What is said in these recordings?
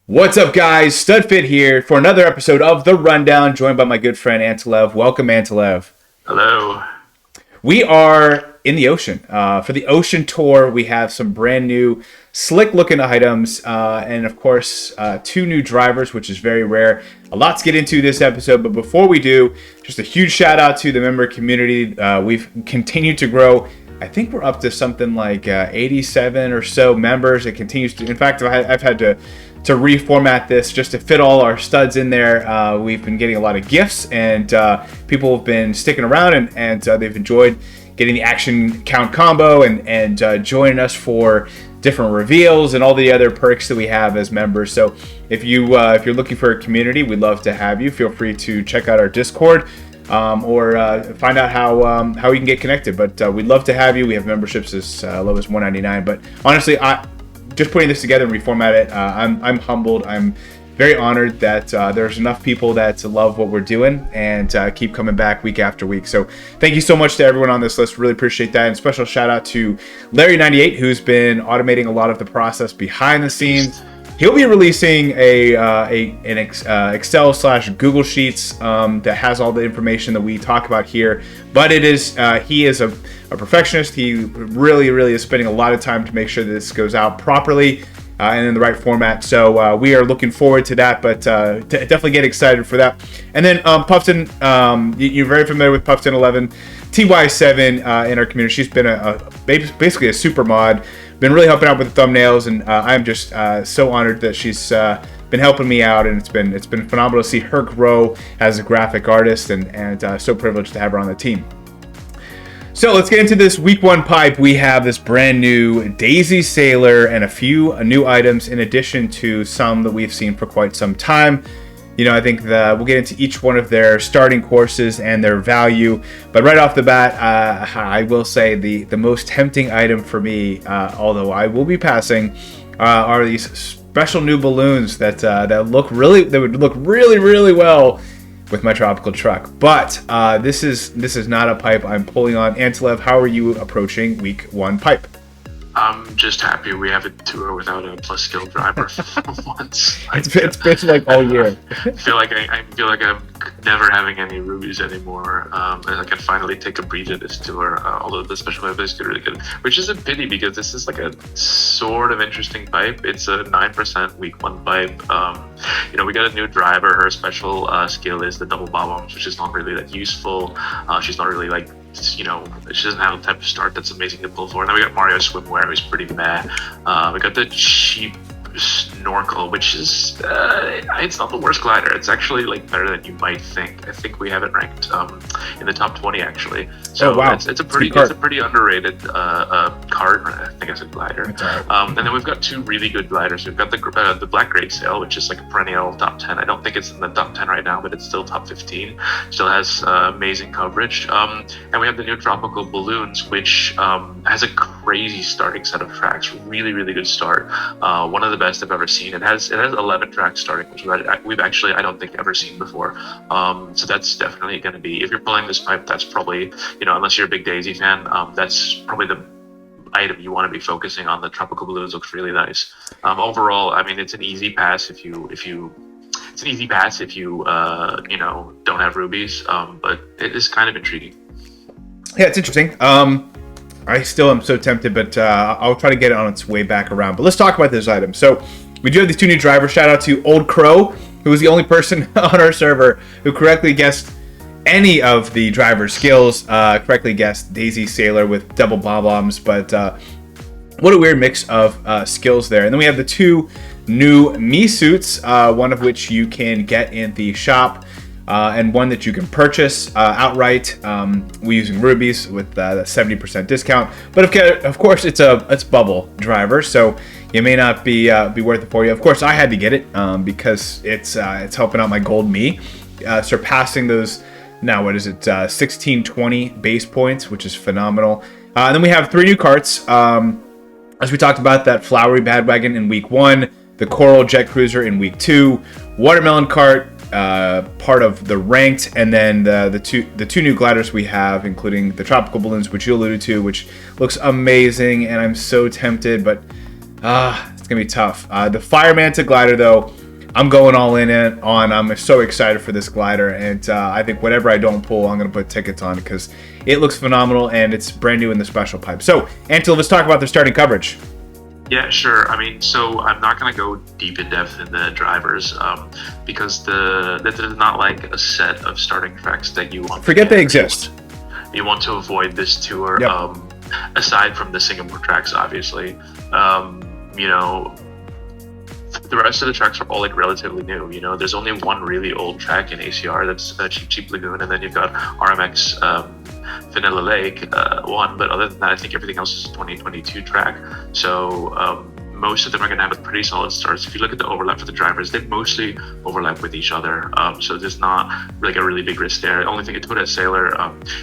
What's up, guys? Studfit here for another episode of The Rundown, joined by my good friend Antolev. Welcome, Antolev. Hello. We are in the ocean. For the ocean tour, we have some brand new, slick-looking items, and of course, two new drivers, which is very rare. A lot to get into this episode, but before we do, just a huge shout-out to the member community. We've continued to grow. I think we're up to something like 87 or so members. It continues to. In fact, I've had to reformat this just to fit all our studs in there. We've been getting a lot of gifts, and people have been sticking around, and they've enjoyed getting the action count combo and joining us for different reveals and all the other perks that we have as members. So if you're looking for a community, we'd love to have you. Feel free to check out our Discord. Or find out how we can get connected. But we'd love to have you. We have memberships as low as $1.99. But honestly, just putting this together and reformat it, I'm humbled. I'm very honored that there's enough people that love what we're doing and keep coming back week after week. So thank you so much to everyone on this list. Really appreciate that. And special shout out to Larry98, who's been automating a lot of the process behind the scenes. He'll be releasing an Excel/Google Sheets that has all the information that we talk about here. But he is a perfectionist. He really is spending a lot of time to make sure that this goes out properly and in the right format. So we are looking forward to that. But definitely get excited for that. And then Puffton, you're very familiar with Puffton 11, TY7 in our community. She's been basically a super mod. Been really helping out with the thumbnails, and I'm just so honored that she's been helping me out, and it's been phenomenal to see her grow as a graphic artist, and so privileged to have her on the team. So let's get into this week one pipe. We have this brand new Daisy Sailor and a few new items in addition to some that we've seen for quite some time. You know, I think we'll get into each one of their starting courses and their value. But right off the bat, I will say the most tempting item for me, although I will be passing, are these special new balloons that would look really well with my tropical truck. But this is not a pipe I'm pulling on. Antolev, how are you approaching week one pipe? I'm just happy we have a tour without a plus skill driver for once. It's been like all year. I feel like I'm never having any rubies anymore. And I can finally take a breather this tour. Although the special pipe is really good, which is a pity because this is like a sort of interesting pipe. It's a 9% week one pipe. We got a new driver. Her special skill is the double bob-ombs, which is not really that useful. She's not really like. She doesn't have a type of start that's amazing to pull for. And then we got Mario Swimwear, who's pretty meh. We got the cheap snorkel, which is it's not the worst glider. It's actually like better than you might think. I think we have it ranked in the top 20 actually. So wow. it's a pretty underrated cart. I think it's a glider. Right. And then we've got two really good gliders. We've got the Black Gray Sail, which is like a perennial top 10. I don't think it's in the top 10 right now, but it's still top 15. Still has amazing coverage. And we have the new Tropical Balloons, which has a crazy starting set of tracks. Really good start. One of the best I've ever seen. It has 11 tracks starting, which we've actually I don't think ever seen before. So that's definitely going to be, if you're pulling this pipe, that's probably, unless you're a big Daisy fan, that's probably the item you want to be focusing on. The Tropical Balloons looks really nice. Overall, I mean, it's an easy pass if you don't have rubies, but it is kind of intriguing. Yeah, it's interesting. I still am so tempted, but I'll try to get it on its way back around. But let's talk about this item. So we do have these two new drivers. Shout out to Old Crow, who was the only person on our server who correctly guessed any of the driver's skills. Correctly guessed Daisy Sailor with double bob-ombs, but what a weird mix of skills there. And then we have the two new Me suits, one of which you can get in the shop. And one that you can purchase outright. We're using rubies with the 70% discount. But of course, it's bubble driver, so it may not be worth it for you. Of course, I had to get it because it's helping out my gold me, surpassing those. Now what is it? 1620 base points, which is phenomenal. And then we have three new carts. As we talked about, that flowery Badwagon in week 1, the Coral Jet Cruiser in week 2, Watermelon Cart. Part of the ranked, and then the two new gliders we have, including the Tropical Balloons, which you alluded to, which looks amazing, and I'm so tempted, but it's gonna be tough. The Fire Manta glider, though, I'm going all in on. I'm so excited for this glider, and I think whatever I don't pull, I'm gonna put tickets on because it looks phenomenal and it's brand new in the special pipe. So, Antil, let's talk about the starting coverage. Yeah, sure. I mean, so I'm not going to go deep in depth in the drivers because that is not like a set of starting tracks that you want. Forget they exist. You want to avoid this tour. Yep. Aside from the Singapore tracks, obviously, you know, the rest of the tracks are all like relatively new. You know, there's only one really old track in ACR, that's Cheap Lagoon, and then you've got RMX Vanilla Lake one, but other than that, I think everything else is a 2022 track. So most of them are going to have a pretty solid starts. If you look at the overlap for the drivers, they mostly overlap with each other. So there's not like a really big risk there. The only thing, Atoda Sailor,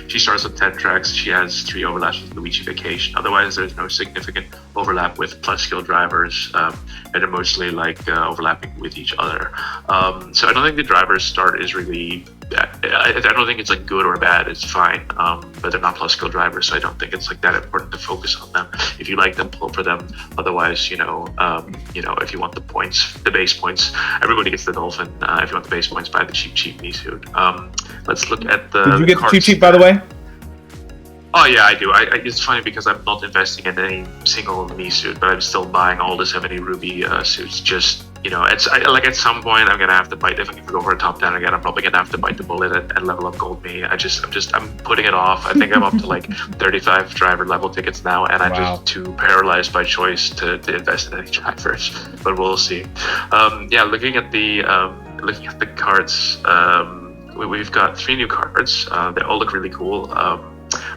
she starts with 10 tracks. She has 3 overlaps with Luigi Vacation. Otherwise, there's no significant overlap with plus skill drivers, and they're mostly like overlapping with each other. So I don't think the driver's start is really, I don't think it's like good or bad. It's fine, but they're not plus skill drivers, so I don't think it's like that important to focus on them. If you like them, pull for them. Otherwise, you know, if you want the points, the base points, everybody gets the Dolphin. If you want the base points, buy the cheap me suit. Let's look at the. Did you get the cheap, by the way? Oh yeah, I do. It's funny because I'm not investing in any single me suit, but I'm still buying all the 70 ruby suits. Just, you know, like at some point I'm gonna have to bite. If I go for a top 10 again, I'm probably gonna have to bite the bullet and level up gold me. I'm putting it off. I think I'm up to like 35 driver level tickets now, and I'm just too paralyzed by choice to invest in any drivers. But we'll see. Looking at the carts, we've got 3 new carts. They all look really cool.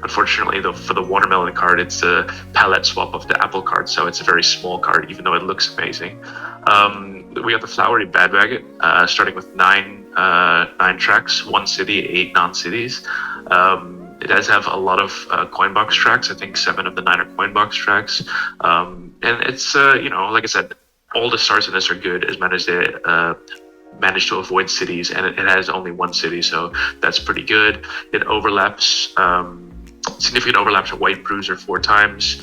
Unfortunately, for the watermelon card, it's a palette swap of the apple card, so it's a very small card, even though it looks amazing. We got the Flowery Bandwagon, starting with 9 tracks, 1 city, 8 non-cities. It does have a lot of coin box tracks. I think 7 of the 9 are coin box tracks. And it's, like I said, all the stars in this are good, as managed to avoid cities, and it has only 1 city, so that's pretty good. It overlaps, significant overlaps, a White Bruiser 4 times,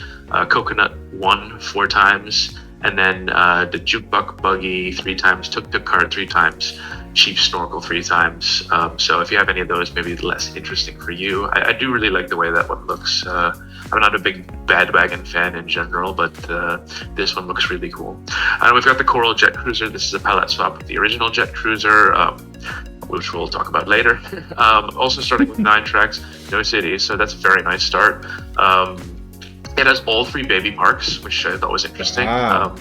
Coconut 1 4 times, and then the Jukebox Buggy 3 times, Tuk Tuk Kart 3 times, Cheap Snorkel 3 times. So if you have any of those, maybe less interesting for you. I do really like the way that one looks. I'm not a big bandwagon fan in general, but this one looks really cool. And we've got the Coral Jet Cruiser. This is a palette swap with the original Jet Cruiser, which we'll talk about later. Also starting with 9 tracks, no cities, so that's a very nice start. It has all 3 baby parks, which I thought was interesting. Wow.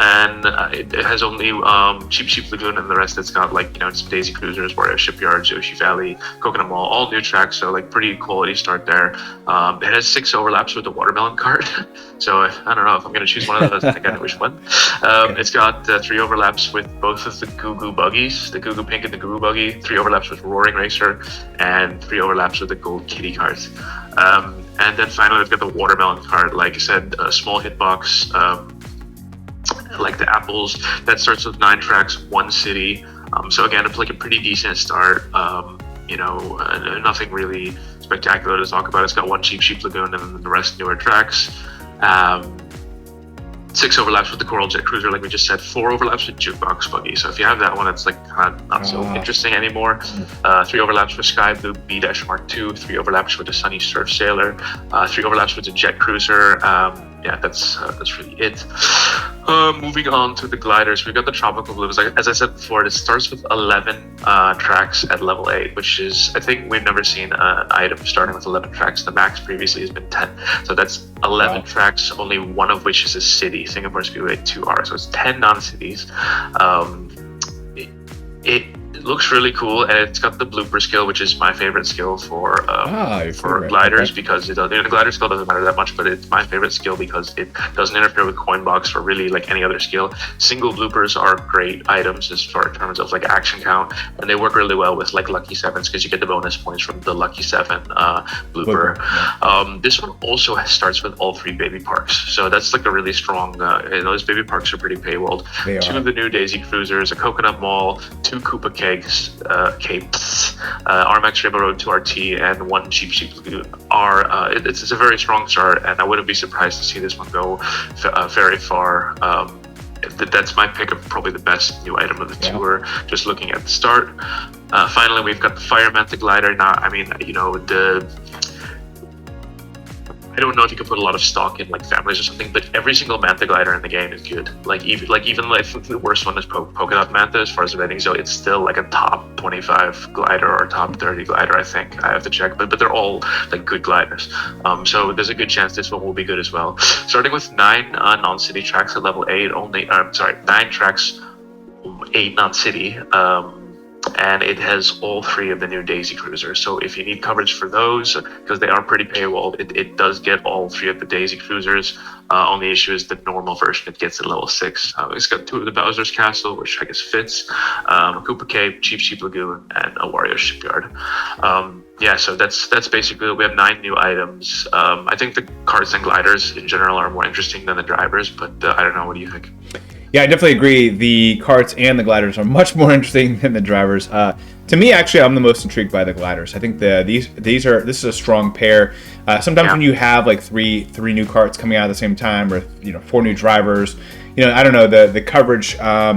And it has only Cheap Lagoon, and the rest it's got like, it's Daisy Cruisers, Warrior Shipyard, Yoshi Valley, Coconut Mall, all new tracks, so like pretty quality start there. It has 6 overlaps with the watermelon card, so I don't know if I'm going to choose one of those. I think I know which one. It's got 3 overlaps with both of the Goo Goo Buggies, the Goo Goo Pink and the Goo Goo Buggy, 3 overlaps with Roaring Racer, and 3 overlaps with the Gold Kitty cards. And then finally, we've got the watermelon card. Like I said, a small hitbox, like the apples. That starts with 9 tracks, 1 city. So again, it's like a pretty decent start. Nothing really spectacular to talk about. It's got 1 Cheap Lagoon, and then the rest newer tracks. 6 overlaps with the Coral Jet Cruiser, like we just said. 4 overlaps with Jukebox Buggy. So if you have that one, it's like not so interesting anymore. 3 overlaps with Sky Blue B-Mark II. 3 overlaps with the Sunny Surf Sailor. 3 overlaps with the Jet Cruiser. That's really it. Moving on to the gliders, we've got the Tropical Blues. As I said before, it starts with 11 tracks at level 8, which is, I think we've never seen an item starting with 11 tracks. The max previously has been 10. So that's 11 tracks, only 1 of which is a city. Singapore Speedway 2R, so it's 10 non-cities. It looks really cool, and it's got the blooper skill, which is my favorite skill for gliders, because the glider skill doesn't matter that much, but it's my favorite skill because it doesn't interfere with coin box or really like any other skill. Single bloopers are great items as far in terms of like action count, and they work really well with like lucky 7s because you get the bonus points from the lucky 7 blooper. This one also starts with all 3 baby parks, so that's like a really strong. Those baby parks are pretty paywalled. 2 of the new Daisy Cruisers, a Coconut Mall, 2 Koopa K, Capes, RMX Rainbow Road 2 RT, and one Cheap Lagoon are it's a very strong start, and I wouldn't be surprised to see this one go very far. That's my pick of probably the best new item of the tour, just looking at the start. Finally, we've got the Fire Manta Glider. Now, I mean, I don't know if you can put a lot of stock in like families or something, but every single Manta Glider in the game is good. Even the worst one is Polka Dot Manta as far as ratings go, it's still like a top 25 glider or top 30 glider, I think. I have to check, but they're all like good gliders. So there's a good chance this one will be good as well. Starting with 9 non-city tracks at level 8, 9 tracks, 8 non-city. And it has all 3 of the new Daisy Cruisers. So if you need coverage for those, because they are pretty paywalled, it does get all 3 of the Daisy Cruisers. Only issue is the normal version, it gets at level 6. It's got 2 of the Bowser's Castle, which I guess fits, a Koopa Cape, Cheap Lagoon, and a Wario Shipyard. So that's basically, we have 9 new items. I think the Karts and gliders in general are more interesting than the drivers, but I don't know, what do you think? Yeah, I definitely agree. The karts and the gliders are much more interesting than the drivers. To me, actually, I'm the most intrigued by the gliders. I think this is a strong pair. Sometimes when you have like three new karts coming out at the same time, or 4 new drivers, I don't know, the coverage. I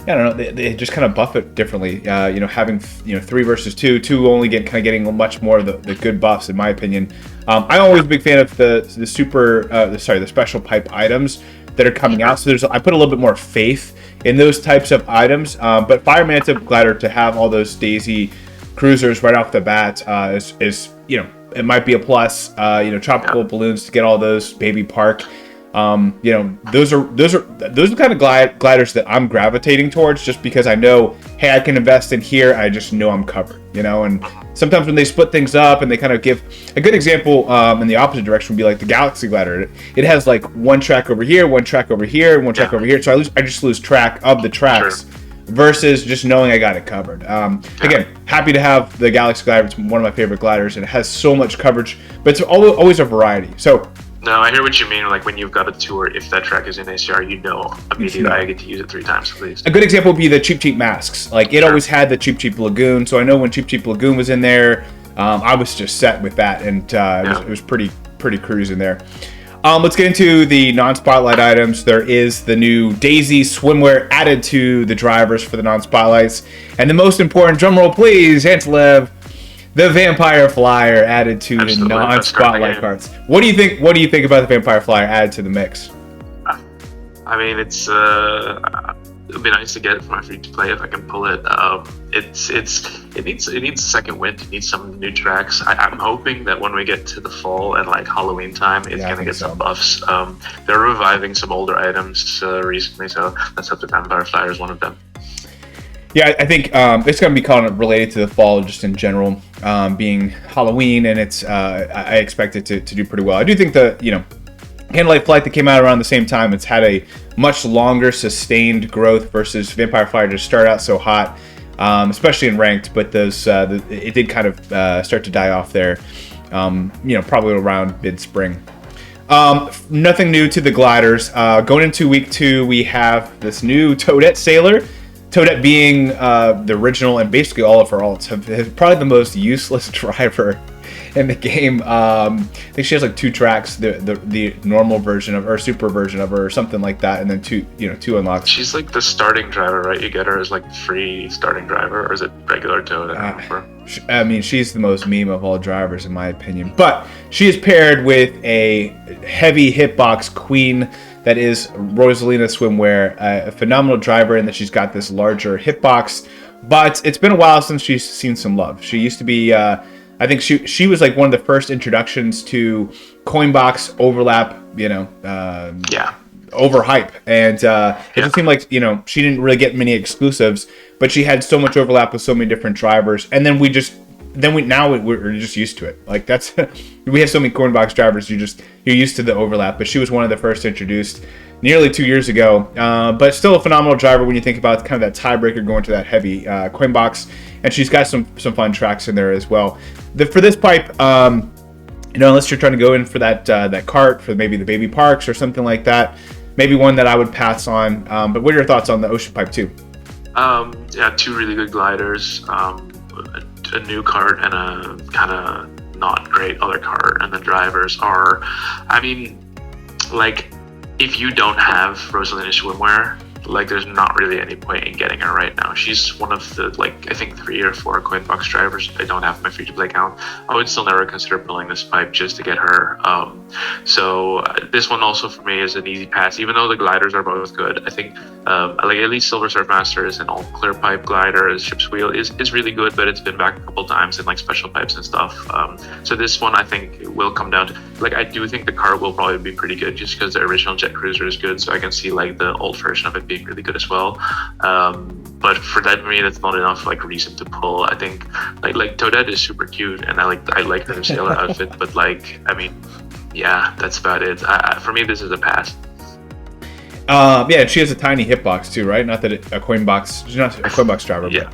don't know. They just kind of buff it differently. Having 3 versus 2 only getting much more of the good buffs, in my opinion. I'm always a big fan of the special pipe items that are coming out. So I put a little bit more faith in those types of items. But Fire Manta Glider, to have all those Daisy Cruisers right off the bat is it might be a plus. Tropical balloons to get all those Baby Park. Those are the kind of gliders that I'm gravitating towards, just because I know, hey, I can invest in here. I just know I'm covered, and sometimes when they split things up and they kind of give a good example in the opposite direction would be like the Galaxy Glider. It has like 1 track over here, 1 track over here, and 1 track over here. So I just lose track of the tracks versus just knowing I got it covered. Again, happy to have the Galaxy Glider. It's one of my favorite gliders, and it has so much coverage, but it's always a variety. So. No, I hear what you mean. Like when you've got a tour, if that track is in ACR, immediately I get to use it 3 times at least. A good example would be the Cheap masks. Like it always had the Cheap Lagoon, so I know when Cheap Lagoon was in there, I was just set with that, and it was pretty cruising there. Let's get into the non-spotlight items. There is the new Daisy swimwear added to the drivers for the non-spotlights, and the most important, drumroll please, Antilev, the Vampire Flyer added to the non-spotlight carts. What do you think? What do you think about the Vampire Flyer added to the mix? I mean, it'd be nice to get it for my free to play if I can pull it. It needs a second wind. It needs some new tracks. I'm hoping that when we get to the fall and like Halloween time, it's gonna get some buffs. They're reviving some older items recently, so let's hope the Vampire Flyer is one of them. Yeah, I think it's going to be kind of related to the fall just in general, being Halloween, and I expect it to do pretty well. I do think Candlelight Flight that came out around the same time, it's had a much longer sustained growth versus Vampire Flyer just started out so hot, especially in ranked, but it did kind of start to die off there, probably around mid-spring. Nothing new to the gliders. Going into week 2, we have this new Toadette Sailor. Toadette being the original, and basically all of her alts have probably the most useless driver in the game. I think she has like 2 tracks, the normal version of her, super version of her, or something like that, and then 2 unlocks. She's like the starting driver, right? You get her as like free starting driver, or is it regular Toad? I mean, she's the most meme of all drivers in my opinion, but she is paired with a heavy hitbox queen that is Rosalina Swimwear, a phenomenal driver in that she's got this larger hitbox, but it's been a while since she's seen some love. She used to be, I think she was like one of the first introductions to Coinbox overlap, overhype, and it just seemed like she didn't really get many exclusives, but she had so much overlap with so many different drivers, and then we're just used to it. Like that's we have so many Coinbox drivers, you're used to the overlap. But she was one of the first introduced nearly 2 years ago, but still a phenomenal driver when you think about kind of that tiebreaker going to that heavy Coinbox, and she's got some fun tracks in there as well. For this pipe, unless you're trying to go in for that cart for maybe the Baby Parks or something like that, maybe one that I would pass on. But what are your thoughts on the Ocean Pipe 2? Yeah, two really good gliders, a new cart and a kind of not great other cart, and the drivers are, I mean, like, if you don't have Rosalina swimwear, like, there's not really any point in getting her right now. She's one of the, like, I think 3 or 4 coin box drivers I don't have in my free to play account. I would still never consider pulling this pipe just to get her. So this one also for me is an easy pass, even though the gliders are both good. I think like at least Silver Surf Masters and all clear pipe glider as ship's wheel is really good, but it's been back a couple times in like special pipes and stuff. So this one I think will come down to, like, I do think the cart will probably be pretty good just because the original Jet Cruiser is good, so I can see like the old version of it being really good as well. But for that, for me, that's not enough like reason to pull. I think like Toadette is super cute, and I like her sailor outfit, but like, I mean, yeah, that's about it. For me, this is a pass. Yeah, and she has a tiny hitbox too, right? Not that a coin box, she's not a coin box driver. Yeah,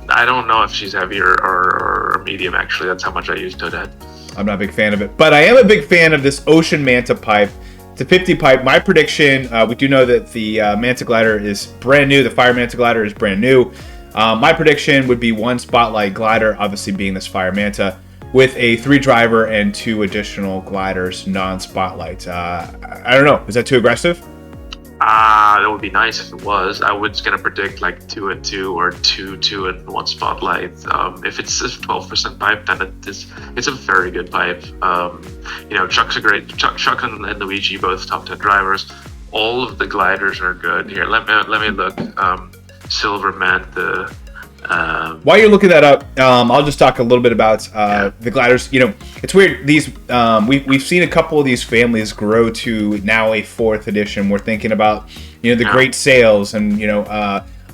I don't know if she's heavier or medium. Actually, that's how much I use Toadette. I'm not a big fan of it, but I am a big fan of this Ocean Manta pipe. It's a 50 pipe. My prediction, we do know that the Manta glider is brand new. The Fire Manta glider is brand new. My prediction would be 1 spotlight glider, obviously being this Fire Manta, with a 3 driver and 2 additional gliders, non-spotlight. I don't know. Is that too aggressive? That would be nice if it was. I was gonna predict like 2 and 2 or 2 and 1 spotlight. If it's a 12% pipe, then it's a very good pipe. You know, Chuck's a great Chuck and Luigi, both top 10 drivers. All of the gliders are good. Here, let me look. Silver Manta. While you're looking that up, I'll just talk a little bit about the gliders. You know, it's weird. These we've seen a couple of these families grow to now a 4th edition. We're thinking about, you know, the Great Sails and, you know,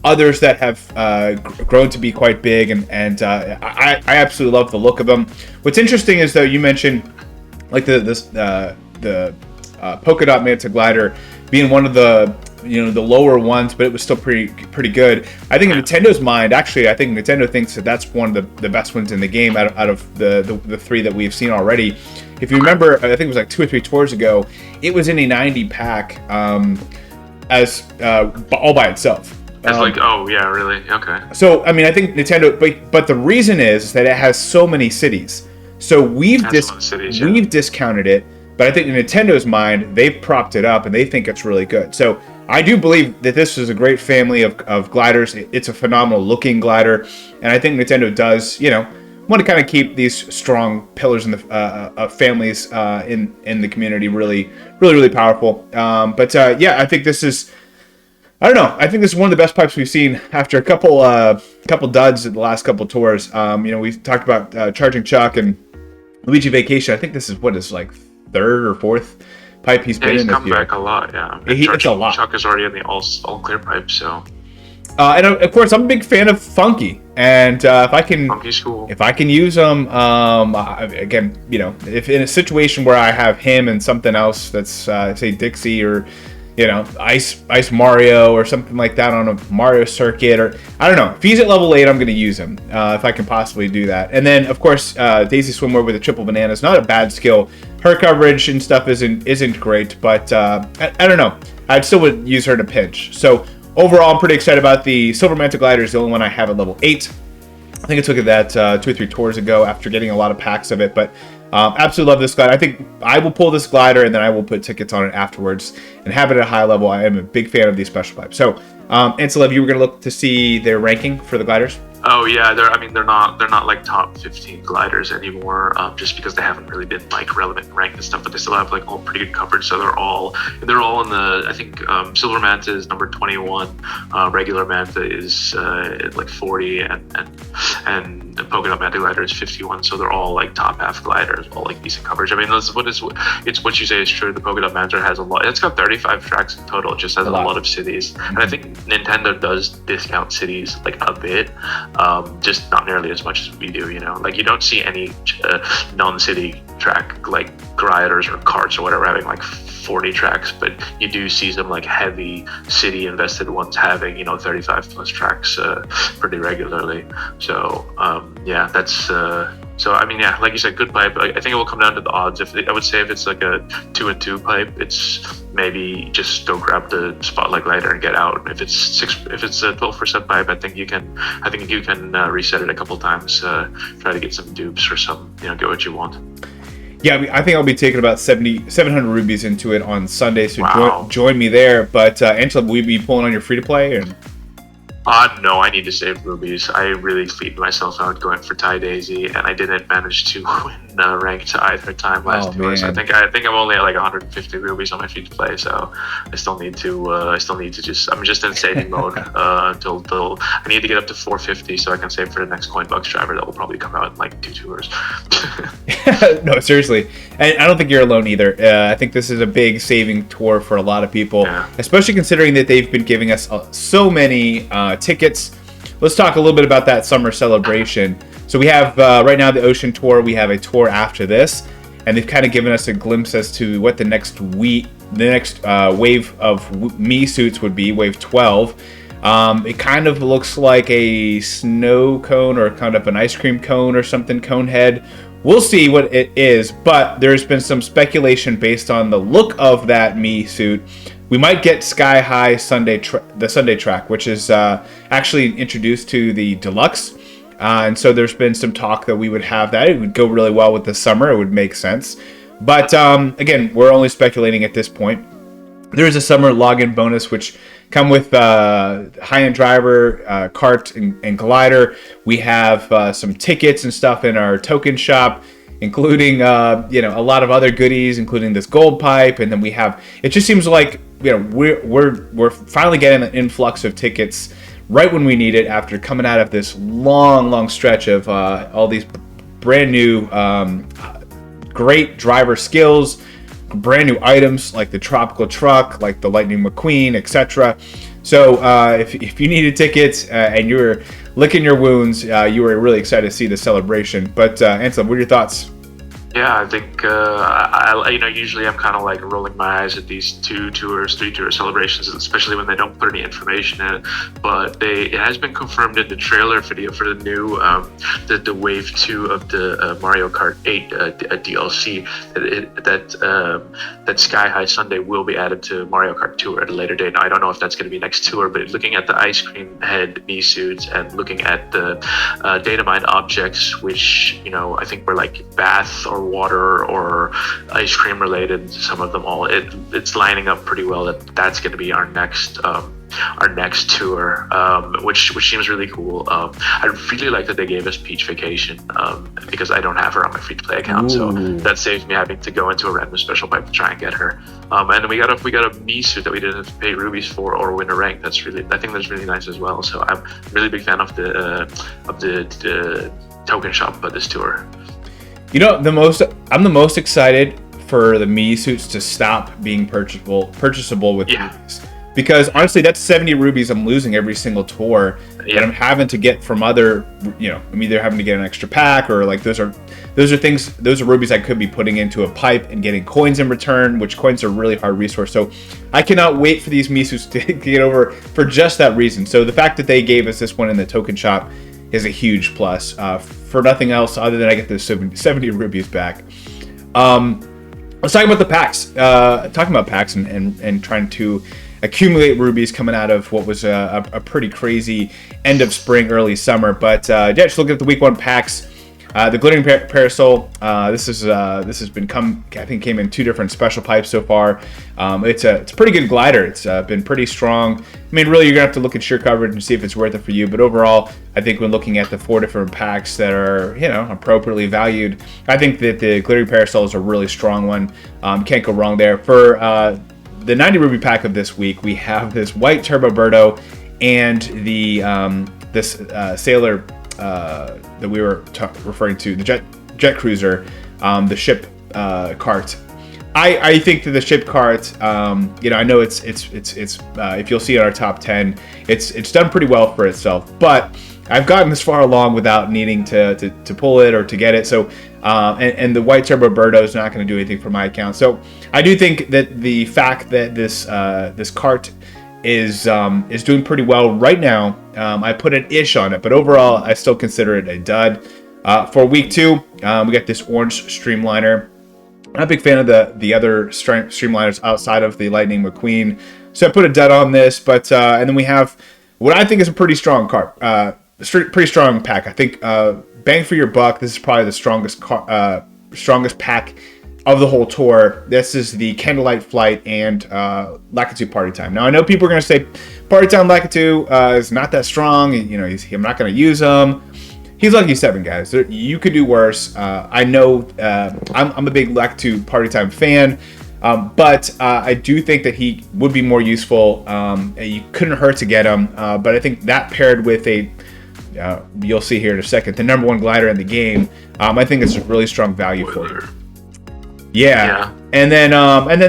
others that have grown to be quite big, and I absolutely love the look of them. What's interesting is, though, you mentioned like the polka dot Manta glider being one of the, you know, the lower ones, but it was still pretty good. I think in Nintendo's mind, actually, I think Nintendo thinks that that's one of the best ones in the game out of the 3 that we've seen already. If you remember, I think it was like 2 or 3 tours ago, it was in a 90 pack as all by itself. It's like, oh yeah, really? Okay. So I mean, I think Nintendo, but the reason is that it has so many cities. So we've discounted it, but I think in Nintendo's mind, they've propped it up and they think it's really good. So I do believe that this is a great family of gliders. It's a phenomenal looking glider, and I think Nintendo does, you know, want to kind of keep these strong pillars in the families in the community really powerful. Yeah, I think this is, I don't know, I think this is one of the best pipes we've seen after a couple duds at the last couple tours. You know, we talked about Charging Chuck and Luigi Vacation. I think this is what is like 3rd or 4th pipe he's been in this year. He's come back a lot, yeah. It's a lot. Chuck is already in the all clear pipe, so. And of course, I'm a big fan of Funky, and Funky's cool. if I can use them, again, you know, if in a situation where I have him and something else that's say Dixie or, you know, Ice Mario or something like that on a Mario circuit, or I don't know. If he's at level 8, I'm going to use him if I can possibly do that. And then, of course, Daisy Swimwear with a triple banana is not a bad skill. Her coverage and stuff isn't great, but I don't know. I still would use her in a pinch. So overall, I'm pretty excited about the Silver Manta glider. Is the only one I have at level 8. I think I took it that 2 or 3 tours ago after getting a lot of packs of it, but absolutely love this glider. I think I will pull this glider and then I will put tickets on it afterwards and have it at a high level. I am a big fan of these special pipes. So, Anselev, you were going to look to see their ranking for the gliders? Oh yeah, they're not like top 15 gliders anymore, just because they haven't really been like relevant in rank and stuff, but they still have like all pretty good coverage. So they're all in the, I think Silver Manta is number 21, regular Manta is like 40, and the Polka Dot Manta glider is 51. So they're all like top half gliders, all like decent coverage. I mean, it's what you say is true. The Polka Dot Manta has a lot. It's got 35 tracks in total. It just has a lot of cities, and I think Nintendo does discount cities like a bit. Just not nearly as much as we do, you know. Like, you don't see any non-city track like gliders or karts or whatever having like 40 tracks, but you do see some like heavy city invested ones having 35 plus tracks pretty regularly. So yeah, that's so I mean, yeah, like you said, good pipe. I think it will come down to the odds. I would say if it's like a 2-2 pipe, it's maybe just go grab the spotlight glider and get out. If it's a 12% pipe, I think you can reset it a couple times, try to get some dupes or some, get what you want. Yeah, I think I'll be taking about 700 rubies into it on Sunday, so Wow. join me there. But Angela, will you be pulling on your free to play? And No, I need to save rubies. I really cleaned myself out going for Thai Daisy, and I didn't manage to win ranked either time last tour. So I think I'm only at like 150 rubies on my free to play. So I still need to I'm just in saving mode until I need to get up to 450 so I can save for the next Coinbox driver that will probably come out in like 2 tours. No, seriously, and I don't think you're alone either. I think this is a big saving tour for a lot of people, especially considering that they've been giving us so many tickets. Let's talk a little bit about that summer celebration. So we have right now the Ocean Tour. We have a tour after this, and they've kind of given us a glimpse as to what the next wave of me suits would be, wave 12. It kind of looks like a snow cone or kind of an ice cream cone or something, cone head. We'll see what it is, but there's been some speculation based on the look of that me suit. We might get Sky High the Sunday track, which is actually introduced to the Deluxe. And so there's been some talk that we would have that. It would go really well with the summer. It would make sense. But again, we're only speculating at this point. There is a summer login bonus, which come with high-end driver, Kart, and glider. We have some tickets and stuff in our token shop, including a lot of other goodies, including this gold pipe. And then we have. It just seems like we're finally getting an influx of tickets right when we need it after coming out of this long stretch of all these brand new great driver skills, brand new items like the tropical truck, like the Lightning McQueen, etc. So if you needed tickets and you were licking your wounds, you were really excited to see the celebration. But Ansel, what are your thoughts? Yeah, I think usually I'm kind of like rolling my eyes at these 2 tours, 3 tour celebrations, especially when they don't put any information in it. But it has been confirmed in the trailer video for the new the wave 2 of the Mario Kart 8 DLC that Sky High Sunday will be added to Mario Kart Tour at a later date. Now, I don't know if that's going to be next tour, but looking at the ice cream head me suits and looking at the data mine objects, which I think were like bath or water or ice cream related, some of them all, it's lining up pretty well that's going to be our next tour, which seems really cool. I really like that they gave us Peach Vacation because I don't have her on my free to play account. Ooh. So that saves me having to go into a random special pipe to try and get her. And we got a me suit that we didn't have to pay rubies for or win a rank. I think that's really nice as well. So I'm a really big fan of the token shop by this tour. I'm the most excited for the me suits to stop being purchasable with rubies. Because honestly, that's 70 rubies I'm losing every single tour that I'm having to get from other, I'm either having to get an extra pack or like those are rubies I could be putting into a pipe and getting coins in return, which coins are a really hard resource. So I cannot wait for these me suits to get over for just that reason. So the fact that they gave us this one in the token shop is a huge plus. For nothing else other than I get those 70 rubies back. Let's talk about the packs. Talking about packs and trying to accumulate rubies coming out of what was a pretty crazy end of spring, early summer. But just looking at the week 1 packs. The glittering parasol. This has came in 2 different special pipes so far. It's a pretty good glider. It's been pretty strong. I mean, really, you're gonna have to look at sheer coverage and see if it's worth it for you. But overall, I think when looking at the 4 different packs that are appropriately valued, I think that the glittering parasol is a really strong one. Can't go wrong there. For the 90 ruby pack of this week, we have this white Turboberto and the this sailor. That we were referring to, the jet cruiser, the ship Kart. I think that the ship Kart, I know it's if you'll see in our top 10, it's done pretty well for itself. But I've gotten this far along without needing to pull it or to get it. So, and the white turbo Birdo is not going to do anything for my account. So I do think that the fact that this Kart is doing pretty well right now, I put an ish on it, but overall I still consider it a dud. For week 2, we got this orange streamliner. I'm not a big fan of the other streamliners outside of the Lightning McQueen, so I put a dud on this. But and then we have what I think is a pretty strong cart, pretty strong pack. I think bang for your buck, this is probably the strongest pack of the whole tour. This is the Candlelight Flight and Lakitu Party Time. Now I know people are going to say Party Time Lakitu is not that strong. You know, I'm not going to use him. He's Lucky 7, guys. You could do worse. I know I'm a big Lakitu Party Time fan, but I do think that he would be more useful. You couldn't hurt to get him, but I think that paired with you'll see here in a second, the number 1 glider in the game, I think it's a really strong value for you. Yeah. And then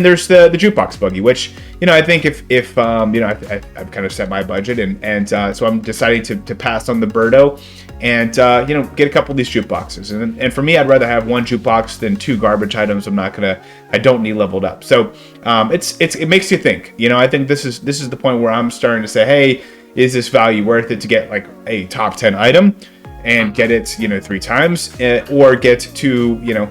there's the jukebox buggy, which, you know, I think if you know, I've kind of set my budget and so I'm deciding to pass on the Birdo and you know, get a couple of these jukeboxes. And for me, I'd rather have 1 jukebox than 2 garbage items. I don't need leveled up. So it makes you think. You know, I think this is the point where I'm starting to say, hey, is this value worth it to get like a top 10 item and get it, you know, 3 times, or get 2, you know,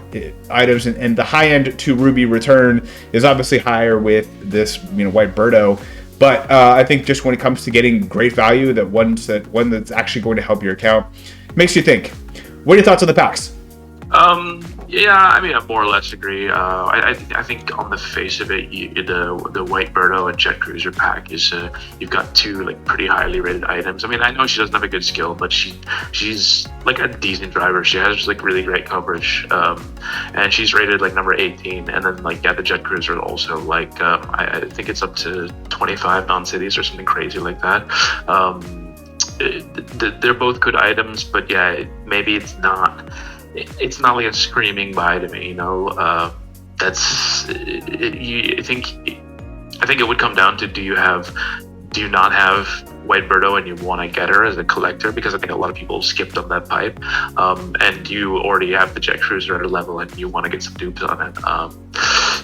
items, and the high end 2 ruby return is obviously higher with this, you know, white Birdo. But I think just when it comes to getting great value, one that's actually going to help your account, makes you think. What are your thoughts on the packs? Yeah, I mean, I more or less agree. I think on the face of it, the white Birdo and Jet Cruiser pack is you've got 2 like pretty highly rated items. I mean, I know she doesn't have a good skill, but she's like a decent driver. She has like really great coverage, and she's rated like number 18. And then like the Jet Cruiser also like I think it's up to 25 non-cities or something crazy like that. They're both good items, but yeah, maybe it's not like a screaming buy to me, you know. I think it would come down to, do you not have white Birdo and you want to get her as a collector, because I think a lot of people skipped on that pipe, and you already have the Jet Cruiser at a level and you want to get some dupes on it.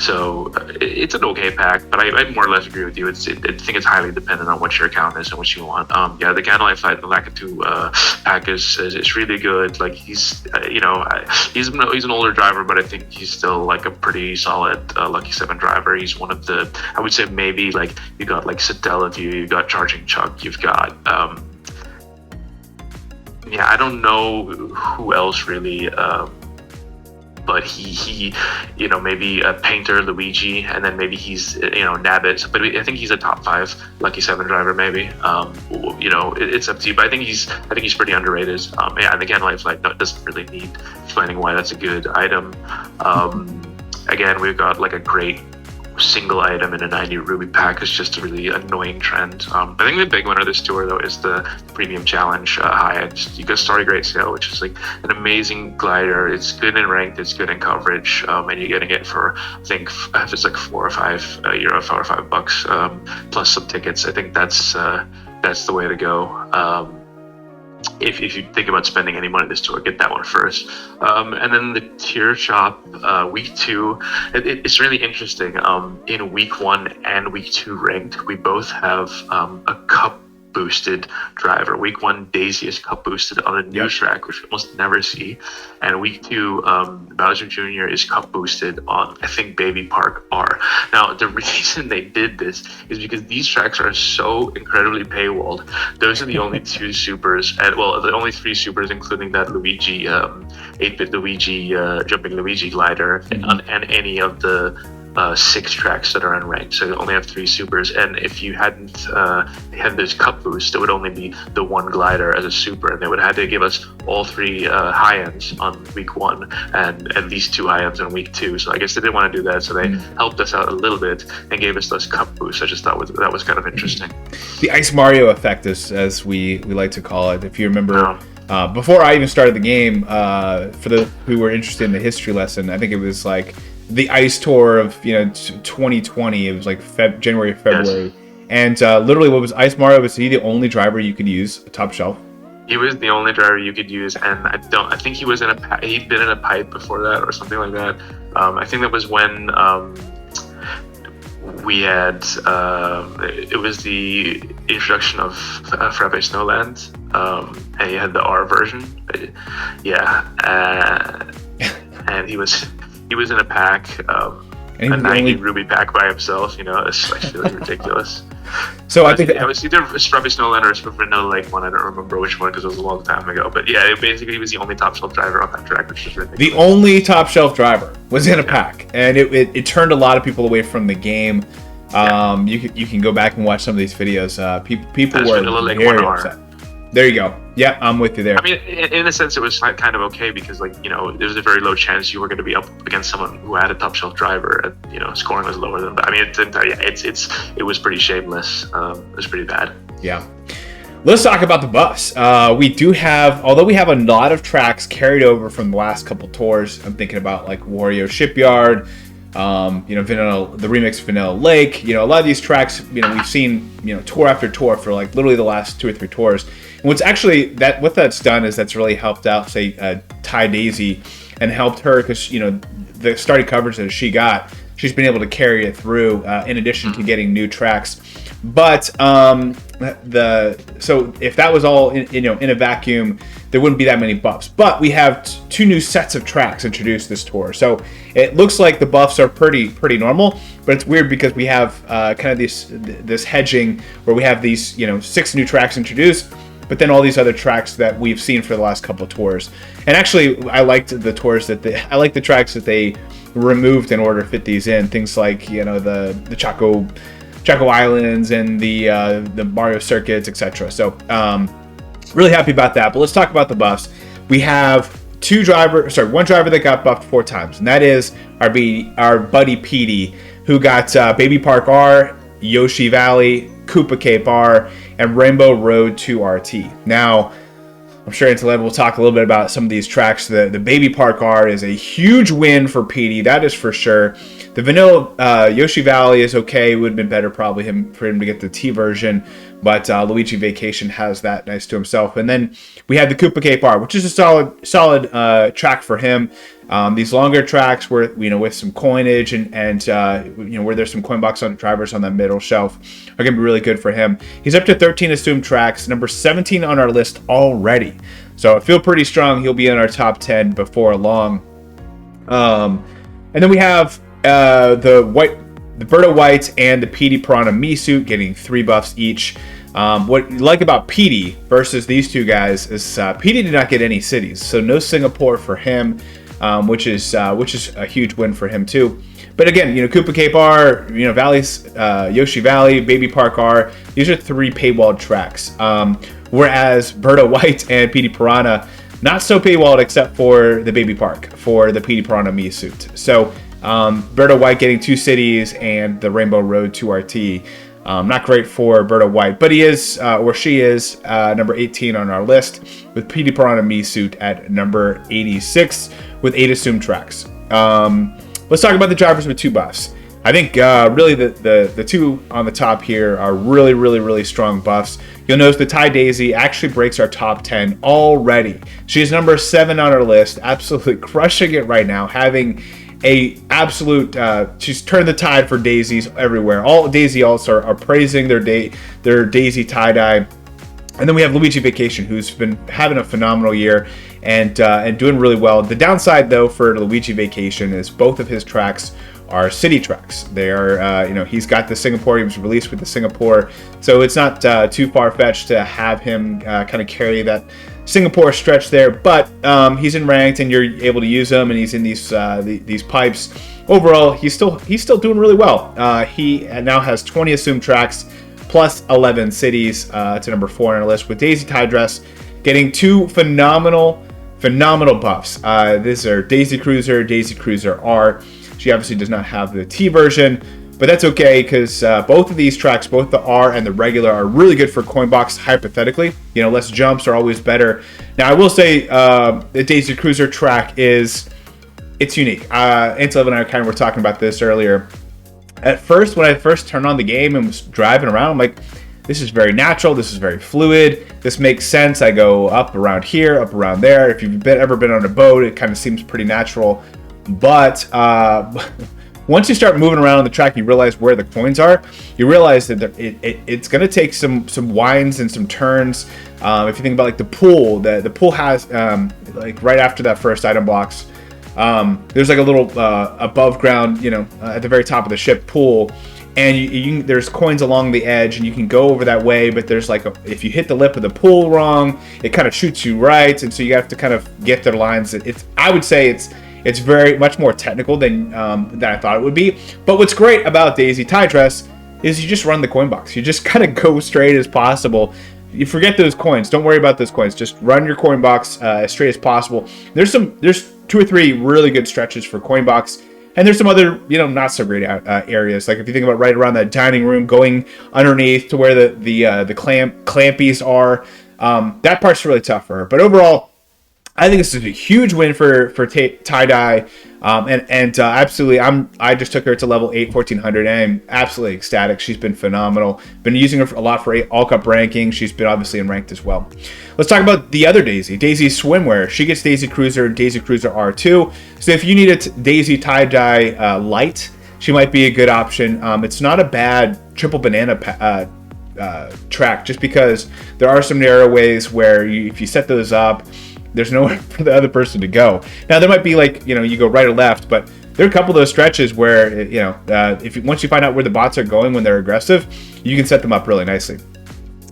So it's an okay pack, but I more or less agree with you. I think it's highly dependent on what your account is and what you want. Yeah, the Candlelight Flight, the Lakitu pack is really good. Like he's you know, he's an older driver, but I think he's still like a pretty solid Lucky 7 driver. He's one of the, I would say maybe like you got like Fidelity, you got Charging Chuck, you've got yeah, I don't know who else really. But he, you know, maybe a Painter, Luigi, and then maybe he's, you know, Nabbit. But I think he's a top 5 Lucky 7 driver, maybe. You know, it's up to you. But I think he's pretty underrated. Yeah, and again, Life Flight doesn't really need explaining why that's a good item. Again, we've got like a great single item in a 90 ruby pack. Is just a really annoying trend. I think the big winner of this tour though is the premium challenge high end. You got Starry Great Sail, which is like an amazing glider. It's good in ranked, it's good in coverage, and you're getting it for, I think if it's like €4 or $5 plus some tickets. I think that's the way to go. If you think about spending any money this tour, get that one first. And then the tier shop, week 2, it's really interesting. In week 1 and week 2 ranked, we both have a cup boosted driver. Week 1, Daisy is cup boosted on a new track, which we almost never see. And week 2, Bowser Jr. is cup boosted on, I think, Baby Park R. Now, the reason they did this is because these tracks are so incredibly paywalled. Those are the only 2 supers, and well, the only 3 supers, including that Luigi, 8-bit Luigi, jumping Luigi glider, and any of the 6 tracks that are unranked. So you only have 3 supers, and if you hadn't had this cup boost, it would only be the 1 glider as a super, and they would have had to give us all 3 high ends on week 1 and at least 2 high ends on week 2. So I guess they didn't want to do that, so they helped us out a little bit and gave us those cup boosts. I just thought that was kind of interesting. The Ice Mario effect, as we like to call it. If you remember, before I even started the game, for the who were interested in the history lesson, I think it was like the Ice Tour of 2020. It was like January, February, and literally what was Ice Mario was he the only driver you could use top shelf. He was the only driver you could use, and I think he was he'd been in a pipe before that or something like that. I think that was when we had it was the introduction of Frappe Snowland, and he had the R version. And he was in a pack, a 90 Ruby pack by himself. It's actually ridiculous. So I think it was either Frappe Snowland or Vanilla Lake one. I don't remember which one because it was a long time ago. But yeah, basically he was the only top shelf driver on that track, which is ridiculous. The only top shelf driver was in a pack, and it turned a lot of people away from the game. You can go back and watch some of these videos. People were very upset. There you go. Yeah, I'm with you there. I mean, in a sense, it was kind of okay because, there was a very low chance you were going to be up against someone who had a top shelf driver. Scoring was lower than. I mean, it was pretty shameless. It was pretty bad. Yeah. Let's talk about the buffs. We do have, although we have a lot of tracks carried over from the last couple tours. I'm thinking about like Wario Shipyard. The remix of Vanilla Lake. A lot of these tracks, we've seen, tour after tour for like literally the last 2 or 3 tours. And what's actually what that's done is that's really helped out, say, Ty Daisy, and helped her because the starting coverage that she got, she's been able to carry it through in addition to getting new tracks. But so if that was all in a vacuum, there wouldn't be that many buffs. But we have 2 new sets of tracks introduced this tour, so it looks like the buffs are pretty normal. But it's weird because we have kind of this hedging where we have these 6 new tracks introduced, but then all these other tracks that we've seen for the last couple of tours. And actually, I liked the tours I like the tracks that they removed in order to fit these in. Things like the Chaco Islands and the Mario circuits, etc. So really happy about that. But let's talk about the buffs. We have one driver that got buffed 4 times, and that is our buddy Petey, who got Baby Park R, Yoshi Valley, Koopa Cape R, and Rainbow Road 2 RT. Now, I'm sure Intelled will talk a little bit about some of these tracks. The Baby Park R is a huge win for Petey, that is for sure. The Vanilla Yoshi Valley is okay. It would have been better probably for him to get the T version, but Luigi Vacation has that nice to himself. And then we have the Koopa Cape R, which is a solid track for him. These longer tracks where with some coinage and where there's some coin box on drivers on that middle shelf are gonna be really good for him. He's up to 13 assumed tracks, number 17 on our list already. So I feel pretty strong he'll be in our top 10 before long. And then we have the Berta White and the Petey Piranha Me Suit getting 3 buffs each. What you like about Petey versus these 2 guys is Petey did not get any cities, so no Singapore for him, which is a huge win for him too. But again, Koopa Cape R, Valleys, Yoshi Valley, Baby Park R, these are 3 paywalled tracks. Whereas Berta White and Petey Piranha, not so paywalled except for the Baby Park for the Petey Piranha Me Suit. So Berta White getting 2 cities and the Rainbow Road 2 RT. Not great for Berta White, but she is number 18 on our list, with Petey Piranha Me Suit at number 86 with 8 assumed tracks. Let's talk about the drivers with 2 buffs. I think really the 2 on the top here are really strong buffs. You'll notice the Ty Daisy actually breaks our top 10 already. She's number 7 on our list, absolutely crushing it right now, having she's turned the tide for daisies everywhere. All Daisy also are praising their Daisy tie-dye. And then we have Luigi Vacation, who's been having a phenomenal year and doing really well. The downside, though, for Luigi Vacation is both of his tracks are city tracks. They are, he's got the Singapore. He was released with the Singapore, so it's not too far-fetched to have him kind of carry that Singapore stretch there. But he's in ranked, and you're able to use him, and he's in these pipes. Overall, he's still doing really well. He now has 20 assumed tracks plus 11 cities to number 4 on our list, with Daisy Tie Dress getting 2 phenomenal buffs. These are Daisy Cruiser R. She obviously does not have the T version, but that's okay because both of these tracks, both the R and the regular, are really good for Coinbox hypothetically. Less jumps are always better. Now, I will say the Daisy Cruiser track it's unique. Intelled and I kind of were talking about this earlier. At first, when I first turned on the game and was driving around, I'm like, this is very natural. This is very fluid. This makes sense. I go up around here, up around there. If you've ever been on a boat, it kind of seems pretty natural. But once you start moving around on the track, you realize where the coins are. You realize that it's going to take some winds and some turns. If you think about like the pool has like right after that first item box, there's like a little above ground, at the very top of the ship pool, and there's coins along the edge, and you can go over that way. But there's like if you hit the lip of the pool wrong, it kind of shoots you right, and so you have to kind of get their lines. I would say it's very much more technical than I thought it would be. But what's great about Daisy Tie Dress is you just run the coin box. You just kind of go straight as possible. You forget those coins. Don't worry about those coins. Just run your coin box as straight as possible. There's 2 or 3 really good stretches for coin box, and there's some other not so great areas. Like if you think about right around that dining room, going underneath to where the clampies are. That part's really tough for her. But overall, I think this is a huge win for tie-dye, and absolutely, I just took her to level 8, 1400, and I'm absolutely ecstatic. She's been phenomenal. Been using her a lot for All Cup ranking. She's been obviously in ranked as well. Let's talk about the other Daisy, Daisy Swimwear. She gets Daisy Cruiser and Daisy Cruiser R2. So if you need a Daisy tie-dye light, she might be a good option. It's not a bad triple banana track, just because there are some narrow ways where if you set those up, there's nowhere for the other person to go. Now there might be like you go right or left, but there are a couple of those stretches where once you find out where the bots are going when they're aggressive, you can set them up really nicely.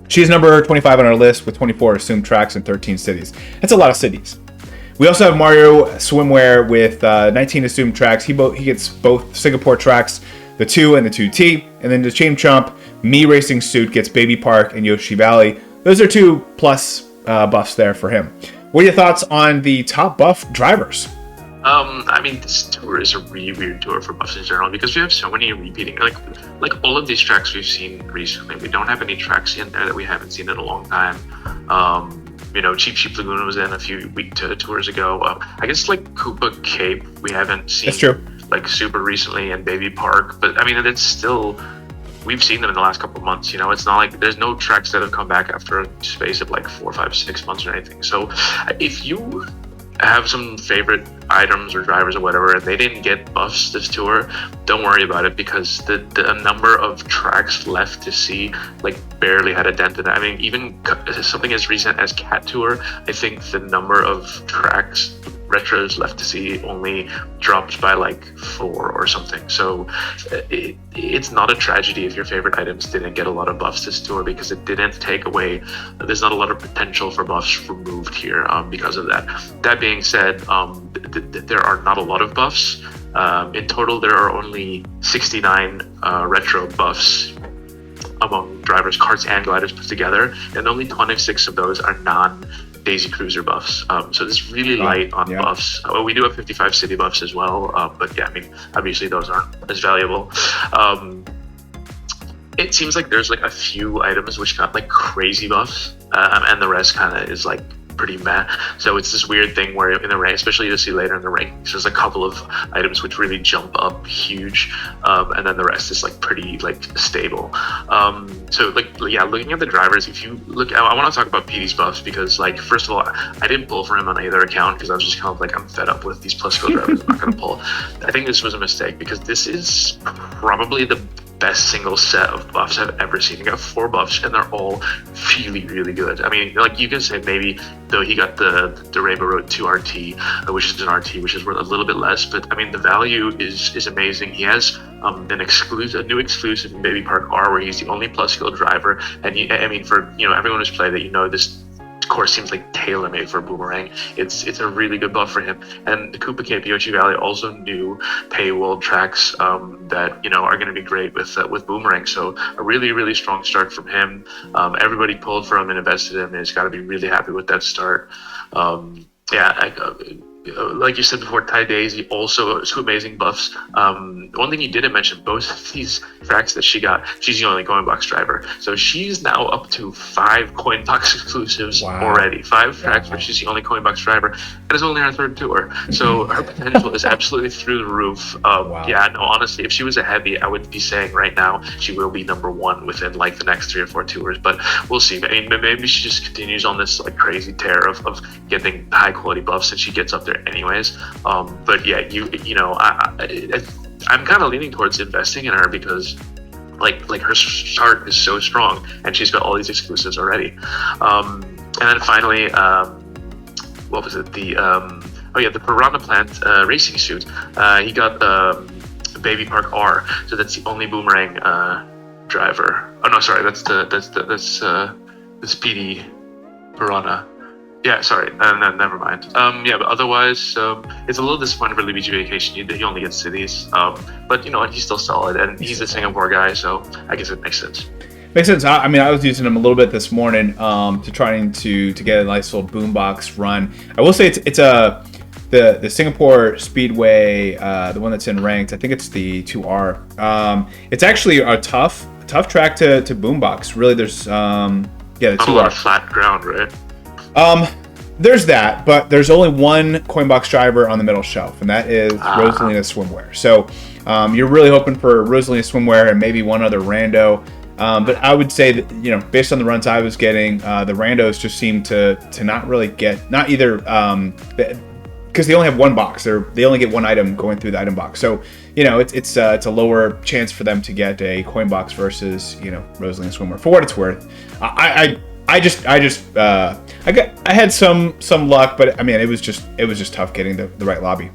She's number 25 on our list with 24 assumed tracks in 13 cities. That's a lot of cities. We also have Mario Swimwear with 19 assumed tracks. He gets both Singapore tracks, the 2 and the 2T, and then the Chain Chomp Me Racing Suit gets Baby Park and Yoshi Valley. Those are 2 plus buffs there for him. What are your thoughts on the top buff drivers? This tour is a really weird tour for buffs in general because we have so many repeating, like all of these tracks we've seen recently. We don't have any tracks in there that we haven't seen in a long time. Cheap Lagoon was in a few tours ago. I guess like Koopa Cape we haven't seen. That's true. Like super recently, and Baby Park, but it's still. We've seen them in the last couple of months. It's not like there's no tracks that have come back after a space of like 4, 5, 6 months or anything. So if you have some favorite items or drivers or whatever, and they didn't get buffs this tour, don't worry about it, because the number of tracks left to see barely had a dent in it. Even something as recent as Cat Tour, I think the number of tracks retros left to see only dropped by 4 or something. So it's not a tragedy if your favorite items didn't get a lot of buffs this tour, because it didn't take away. There's not a lot of potential for buffs removed here because of that. That being said, there are not a lot of buffs. In total, there are only 69 retro buffs among drivers, karts, and gliders put together, and only 26 of those are non-Daisy Cruiser buffs. So this is really light on buffs. We do have 55 city buffs as well, but obviously those aren't as valuable. It seems like there's a few items which got crazy buffs, and the rest kind of is pretty meh. So it's this weird thing where in the rank, especially you'll see later in the rankings, there's a couple of items which really jump up huge, and then the rest is pretty stable. Looking at the drivers, if you look, I want to talk about PD's buffs because first of all, I didn't pull for him on either account because I was just kind of I'm fed up with these plus skill drivers. I'm not going to pull. I think this was a mistake because this is probably the best single set of buffs I've ever seen. He got 4 buffs and they're all really, really good. You can say maybe though he got the Rainbow Road 2 RT, which is an RT, which is worth a little bit less, but the value is amazing. He has a new exclusive in Baby Park R where he's the only plus skill driver, and for everyone who's played it, this course seems tailor-made for Boomerang. It's a really good buff for him. And the Koopa Cape Yoshi Valley also new paywall tracks that are going to be great with Boomerang. So a really, really strong start from him. Everybody pulled for him and invested in him, and he's got to be really happy with that start. like you said before, Ty Daisy, also two amazing buffs. One thing you didn't mention, both of these tracks that she got, she's the only coin box driver. So she's now up to 5 coin box exclusives already. 5 tracks where she's the only coin box driver. That is only her 3rd tour. So her potential is absolutely through the roof. Yeah, no, honestly, if she was a heavy, I would be saying right now she will be number 1 within like the next 3 or 4 tours. But we'll see. I mean, maybe she just continues on this like crazy tear of getting high quality buffs and she gets up there anyways. But yeah, you know, I'm kind of leaning towards investing in her because like her start is so strong and she's got all these exclusives already. And then finally, what was it? The Piranha Plant racing suit. He got Baby Park R, so that's the only boomerang driver. Oh no, sorry, that's the Speedy Piranha. Yeah, sorry, never mind. Yeah, but otherwise, it's a little disappointing for Libby Vacation. He only gets cities, but you know what? He's still solid, and he's a Singapore guy, so I guess it makes sense. Makes sense. I mean, I was using him a little bit this morning to trying to get a nice little boombox run. I will say it's the Singapore Speedway, the one that's in ranked. I think it's the 2R. It's actually a tough track to boombox. Really, there's the 2R. A lot of flat ground, right? There's that, but there's only one Coinbox driver on the middle shelf, and that is Rosalina Swimwear. So you're really hoping for Rosalina Swimwear and maybe one other rando. But I would say that, you know, based on the runs I was getting, the randos just seem to not really get, not either, because they only have one box. They only get one item going through the item box. So, you know, it's a lower chance for them to get a coin box versus, you know, Rosalina Swimwear. For what it's worth, I had some luck, but I mean, it was just tough getting the right lobby.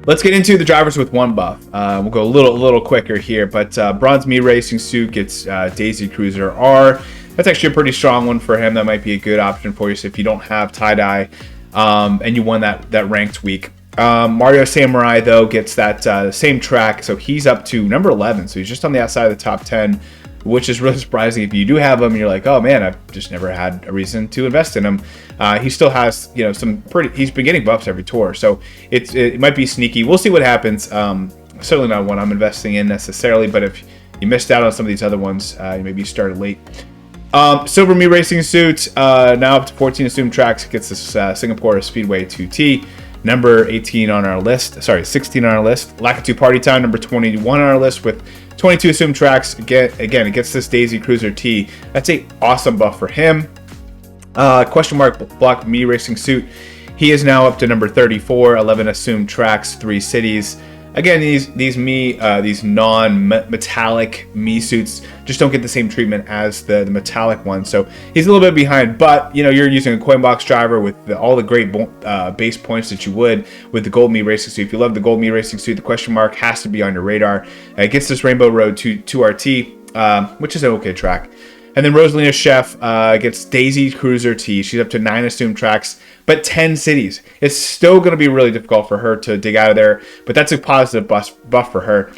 Let's get into the drivers with one buff. We'll go a little quicker here, but Bronze Me Racing Suit gets Daisy Cruiser R. That's actually a pretty strong one for him. That might be a good option for you. So if you don't have tie-dye and you won that ranked week. Mario Samurai though gets that same track, so he's up to number 11. So he's just on the outside of the top 10. Which is really surprising if you do have him and you're like, oh man, I've just never had a reason to invest in him. He still has, you know, he's been getting buffs every tour, so it might be sneaky. We'll see what happens. Certainly not one I'm investing in necessarily, but if you missed out on some of these other ones, maybe you started late. Silver Me Racing Suit, now up to 14 assumed tracks, gets this Singapore Speedway 2T. Number 18 on our list, 16 on our list. Lakitu Party Time, number 21 on our list with 22 assumed tracks. Again, it gets this Daisy Cruiser T. That's a awesome buff for him. Question mark Block Me Racing Suit. He is now up to number 34, 11 assumed tracks, 3 cities. Again, these non-metallic Me suits just don't get the same treatment as the metallic ones. So he's a little bit behind, but you know, you're using a Coinbox driver with all the great base points that you would with the Gold Me Racing Suit. If you love the Gold Me Racing Suit, the question mark has to be on your radar. It gets this Rainbow Road 2RT, which is an okay track. And then Rosalina Chef gets Daisy Cruiser T. She's up to 9 assumed tracks, but 10 cities. It's still going to be really difficult for her to dig out of there, but that's a positive buff for her.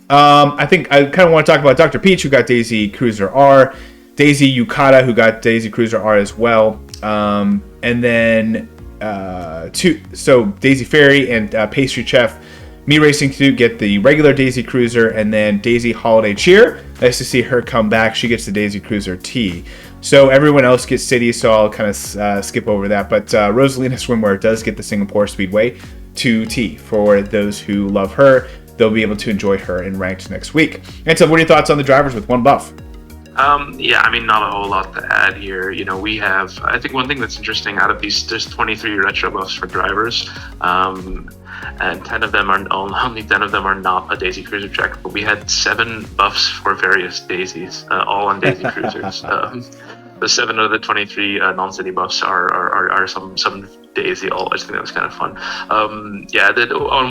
I think I kind of want to talk about Dr. Peach, who got Daisy Cruiser R, Daisy Yukata, who got Daisy Cruiser R as well, and then Daisy Fairy and Pastry Chef Me Racing Suit get the regular Daisy Cruiser, and then Daisy Holiday Cheer. Nice to see her come back. She gets the Daisy Cruiser T. So everyone else gets cities, so I'll kind of skip over that. But Rosalina Swimwear does get the Singapore Speedway 2T. For those who love her, they'll be able to enjoy her in ranked next week. And so what are your thoughts on the drivers with one buff? Yeah, I mean, not a whole lot to add here. You know, we have, I think one thing that's interesting out of these, there's 23 retro buffs for drivers, and 10 of them are, only 10 of them are not a Daisy Cruiser track, but we had 7 buffs for various Daisies, all on Daisy Cruisers. The 7 of the 23 non-city buffs are some Daisy. I just think that was kind of fun. On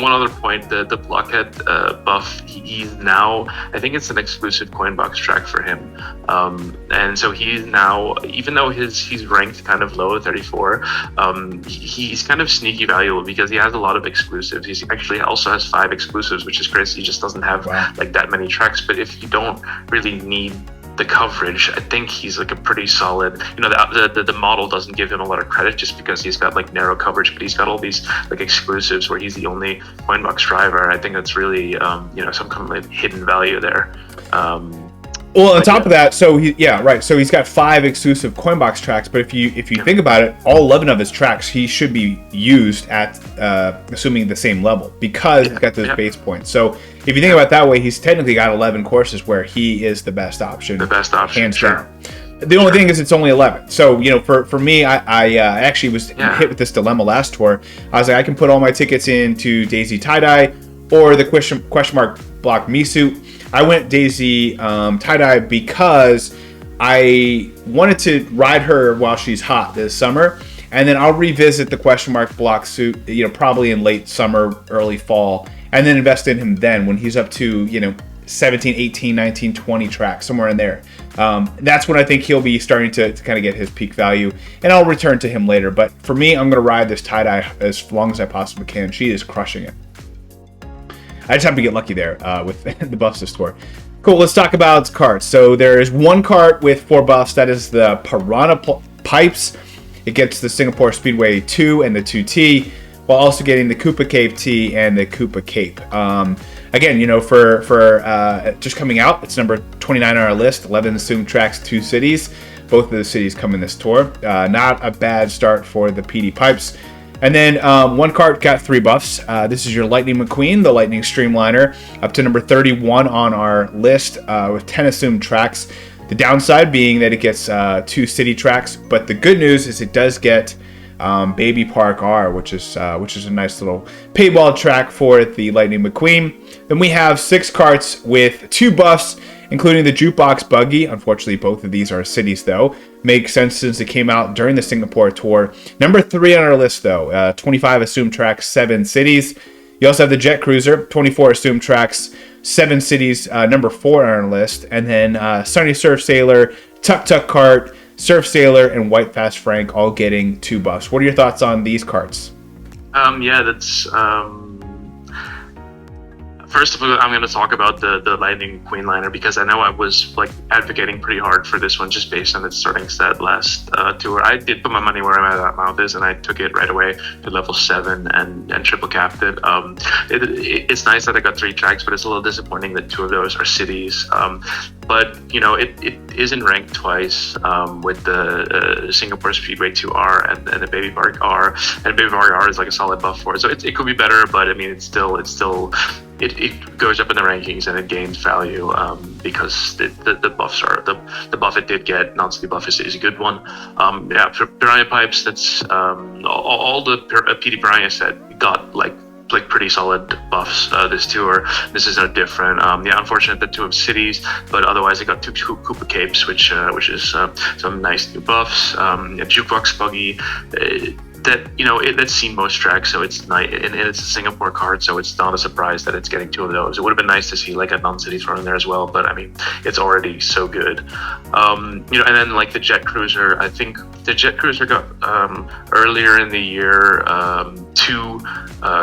one other point, the Blockhead buff, he's now, I think it's an exclusive Coinbox track for him. And so he's now, even though he's ranked kind of low at 34, he's kind of sneaky valuable because he has a lot of exclusives. He actually also has 5 exclusives, which is crazy. He just doesn't have like that many tracks. But if you don't really need the coverage, I think he's like a pretty solid. The model doesn't give him a lot of credit just because he's got like narrow coverage, but he's got all these like exclusives where he's the only coin box driver. I think that's really some kind of like hidden value there. Well, on top of that, so he's got 5 exclusive Coinbox tracks, but if you think about it, all 11 of his tracks he should be used at assuming the same level because he's got those base points. So if you think about it that way, he's technically got 11 courses where he is the best option. Hands down. The only thing is it's only 11. So, for me, I actually was hit with this dilemma last tour. I was like, I can put all my tickets into Daisy Tie-Dye or the question mark block Misu. I went Daisy Tie-Dye because I wanted to ride her while she's hot this summer, and then I'll revisit the question mark block suit, probably in late summer, early fall, and then invest in him then when he's up to, 17, 18, 19, 20 tracks, somewhere in there. That's when I think he'll be starting to kind of get his peak value, and I'll return to him later. But for me, I'm going to ride this Tie-Dye as long as I possibly can. She is crushing it. I just happen to get lucky there with the buffs this tour. Cool, let's talk about Karts. So there is one kart with 4 buffs. That is the Piranha Pipes. It gets the Singapore Speedway 2 and the 2T, while also getting the Koopa Cape T and the Koopa Cape. Again, for just coming out, it's number 29 on our list. 11 assumed tracks, 2 cities. Both of the cities come in this tour. Not a bad start for the PD Pipes. And then one kart got 3 buffs. This is your Lightning McQueen, the Lightning Streamliner, up to number 31 on our list with 10 assumed tracks. The downside being that it gets 2 city tracks, but the good news is it does get Baby Park R, which is a nice little paywall track for the Lightning McQueen. Then we have 6 karts with 2 buffs, including the Jukebox Buggy. Unfortunately, both of these are cities, though. Makes sense since it came out during the Singapore tour. Number 3 on our list, though. 25 assumed tracks, 7 cities. You also have the Jet Cruiser, 24 assumed tracks, 7 cities, number 4 on our list. And then Sunny Surf Sailor, Tuk Tuk Kart, Surf Sailor, and White Fast Frank all getting 2 buffs. What are your thoughts on these karts? That's... First of all, I'm going to talk about the Lightning Queen liner because I know I was like advocating pretty hard for this one just based on its starting stat last tour. I did put my money where my mouth is, and I took it right away to level 7 and triple capped it. It's nice that I got 3 tracks, but it's a little disappointing that 2 of those are cities. But it isn't ranked twice with the Singapore Speedway 2R and the Baby Park R, and Baby Park R is like a solid buff for it. So it could be better, but I mean it goes up in the rankings and it gains value because the buffs are the buff it did get. Non-city buff is a good one. For Piranha Pipes, that's all the PD Piranha set got like pretty solid buffs this tour. This is no different. Unfortunate that 2 of cities, but otherwise it got 2 Koopa Capes, which is some nice new buffs. A Jukebox Buggy. That's seen most tracks, so it's nice, and it's a Singapore card, so it's not a surprise that it's getting 2 of those. It would have been nice to see like a non-city thrown in there as well, but I mean, it's already so good. And then like the Jet Cruiser, I think the Jet Cruiser got earlier in the year 2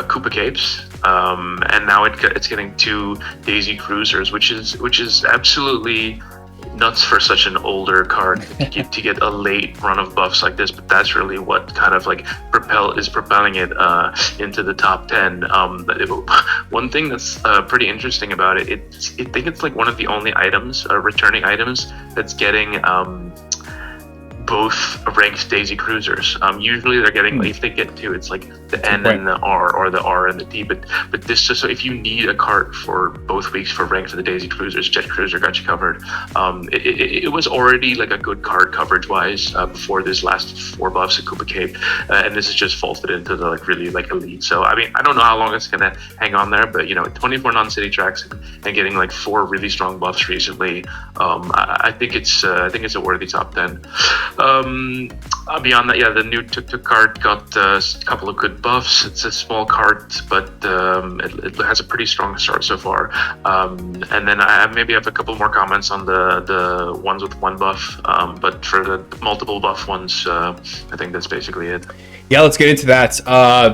Koopa Capes, and now it's getting 2 Daisy Cruisers, which is absolutely nuts for such an older card to get a late run of buffs like this, but that's really what kind of like propelling it into the top 10. One thing that's pretty interesting about it, I think it's like one of the only items, returning items, that's getting both ranked Daisy Cruisers. Usually they're getting, if they get 2, it's like the N and the R, or the R and the T, but this just, so if you need a cart for both weeks for ranked for the Daisy Cruisers, Jet Cruiser got you covered. It was already like a good card coverage wise before this last 4 buffs at Koopa Cape, and this is just folded into the like really like elite. So I mean, I don't know how long it's gonna hang on there, but 24 non-city tracks and getting like 4 really strong buffs recently, I think it's a worthy top 10. Beyond that, yeah, the new tuk-tuk cart got a couple of good buffs. It's a small cart, but it has a pretty strong start so far. And then I maybe have a couple more comments on the ones with one buff, but for the multiple buff ones, I think that's basically it. Yeah, let's get into that.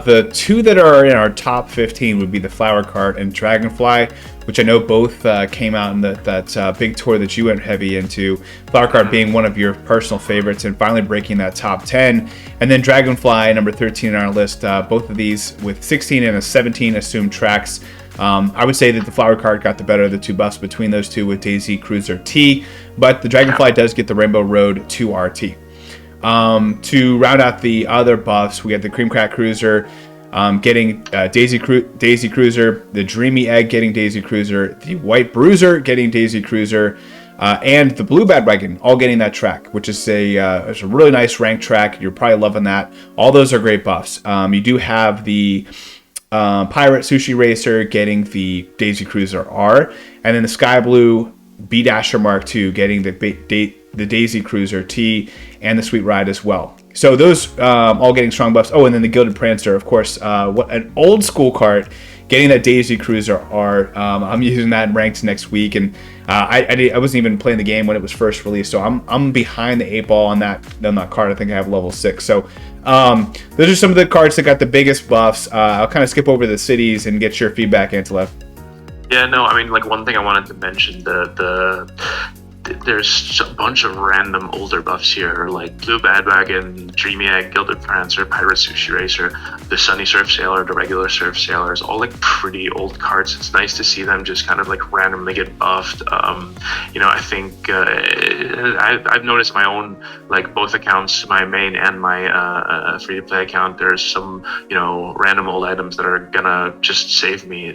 The two that are in our top 15 would be the Flower Cart and Dragonfly, which I know both came out in that big tour that you went heavy into. Flower Cart being one of your personal favorites and finally breaking that top 10. And then Dragonfly, number 13 on our list. Both of these with 16 and a 17 assumed tracks. I would say that the Flower Cart got the better of the two buffs between those two with Daisy Cruiser T, but the Dragonfly does get the Rainbow Road 2 RT. To round out the other buffs, we have the Cream Crack Cruiser getting Daisy Cruiser, the Dreamy Egg getting Daisy Cruiser, the White Bruiser getting Daisy Cruiser, and the Blue Bandwagon all getting that track, which is it's a really nice ranked track. You're probably loving that. All those are great buffs. You do have the Pirate Sushi Racer getting the Daisy Cruiser R, and then the Sky Blue B Dasher Mark II getting the Daisy Cruiser T and the Sweet Ride as well. So those all getting strong buffs. Oh, and then the Gilded Prancer, of course. What an old school cart getting that Daisy Cruiser R. I'm using that in ranked next week, and I wasn't even playing the game when it was first released, so I'm behind the 8 ball on that card. I think I have level 6. So those are some of the cards that got the biggest buffs. I'll kind of skip over the cities and get your feedback, Antelope. Yeah, no, I mean, like, one thing I wanted to mention, there's a bunch of random older buffs here, like Blue Bandwagon, Dreamy Egg, Gilded Prancer, Pirate Sushi Racer, the Sunny Surf Sailor, the regular Surf Sailors, all like pretty old cards. It's nice to see them just kind of like randomly get buffed. I think I've noticed my own, like both accounts, my main and my free-to-play account, there's some, random old items that are gonna just save me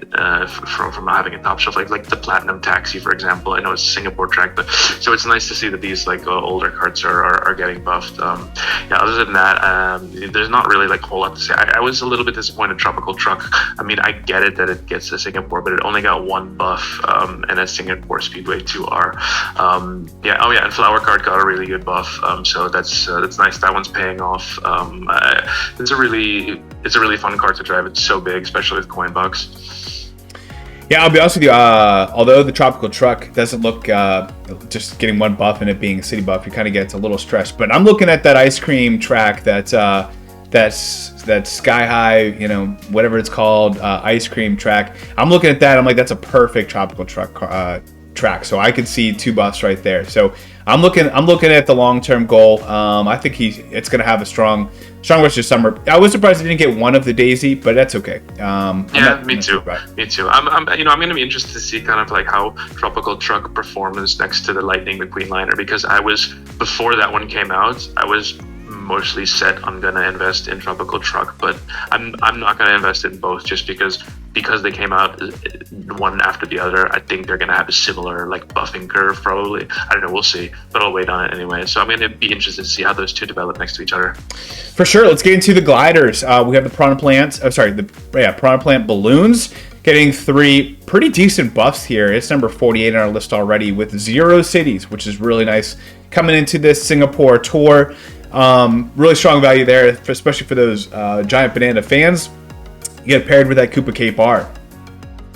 from having a top shelf, like the Platinum Taxi, for example. I know it's a Singapore track, but so it's nice to see that these like older cards are getting buffed. Other than that, there's not really like a whole lot to say. I was a little bit disappointed Tropical Truck. I mean, I get it that it gets to Singapore, but it only got one buff, and a Singapore Speedway 2R. And Flower Card got a really good buff. So that's nice. That one's paying off. It's a really fun card to drive. It's so big, especially with coin bucks. Yeah, I'll be honest with you. Although the Tropical Truck doesn't look just getting one buff and it being a city buff, you kind of get a little stressed. But I'm looking at that ice cream track, that Sky High, whatever it's called, ice cream track. I'm looking at that. I'm like, that's a perfect Tropical Truck track. So I could see 2 buffs right there. So I'm looking at the long-term goal. I think it's going to have a strong rest of summer. I was surprised I didn't get one of the Daisy, but that's okay. Me too. Me too. I'm going to be interested to see kind of like how Tropical Truck performs next to the Lightning McQueen liner, because before that one came out, I was mostly set on going to invest in Tropical Truck, but I'm not going to invest in both just because they came out one after the other. I think they're going to have a similar like buffing curve probably. I don't know, we'll see, but I'll wait on it anyway. So I'm going to be interested to see how those two develop next to each other. For sure. Let's get into the gliders. We have the Piranha Plant balloons getting 3 pretty decent buffs here. It's number 48 on our list already with 0 cities, which is really nice coming into this Singapore tour. Really strong value there, especially for those giant banana fans. You get paired with that Koopa Cape R.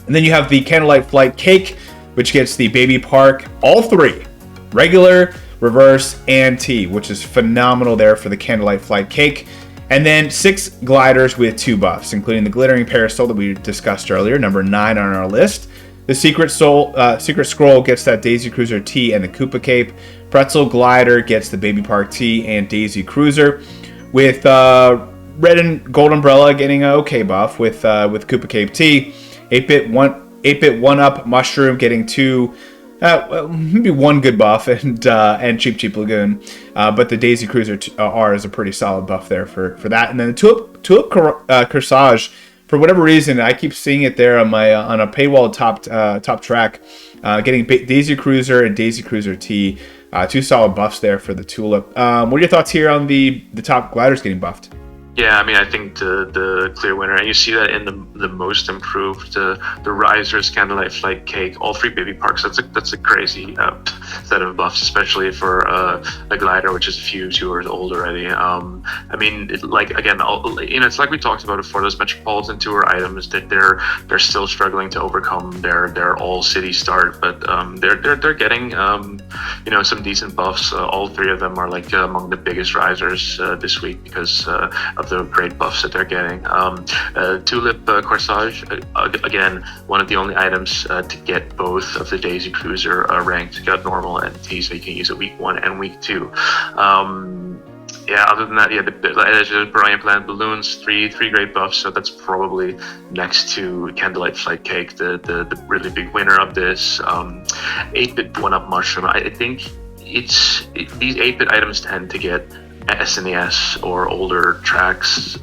And then you have the Candlelight Flight Cake, which gets the Baby Park, all 3, regular, reverse, and T, which is phenomenal there for the Candlelight Flight Cake. And then 6 gliders with 2 buffs, including the Glittering Parasol that we discussed earlier, number 9 on our list. The Secret Scroll gets that Daisy Cruiser T and the Koopa Cape. Pretzel Glider gets the Baby Park T and Daisy Cruiser, with Red and Gold Umbrella getting an okay buff with Koopa Cape T. 8-bit 1-up Mushroom getting 2, maybe 1 good buff, and Cheap Lagoon. But the Daisy Cruiser R is a pretty solid buff there for that. And then the Tulip Corsage, for whatever reason, I keep seeing it there on a paywall top track, getting Daisy Cruiser and Daisy Cruiser T. 2 solid buffs there for the Tulip. What are your thoughts here on the top gliders getting buffed? Yeah, I mean, I think the clear winner, and you see that in the most improved, the Risers, Candlelight Flight Cake, all three baby parks. That's a crazy set of buffs, especially for a glider, which is a few years old already. I mean, like again, it's like we talked about before. Those Metropolitan Tour items that they're still struggling to overcome their all city start, but they're getting some decent buffs. All three of them are like among the biggest risers this week because of the great buffs that they're getting. Tulip Corsage, again, one of the only items to get both of the Daisy Cruiser ranked. Got normal and T, so you can use it week 1 and week 2. Other than that, the Brilliant Planet Balloons, three great buffs, so that's probably next to Candlelight Flight Cake, the really big winner of this. 8-bit 1-up Mushroom. I think these 8-bit items tend to get SNES or older tracks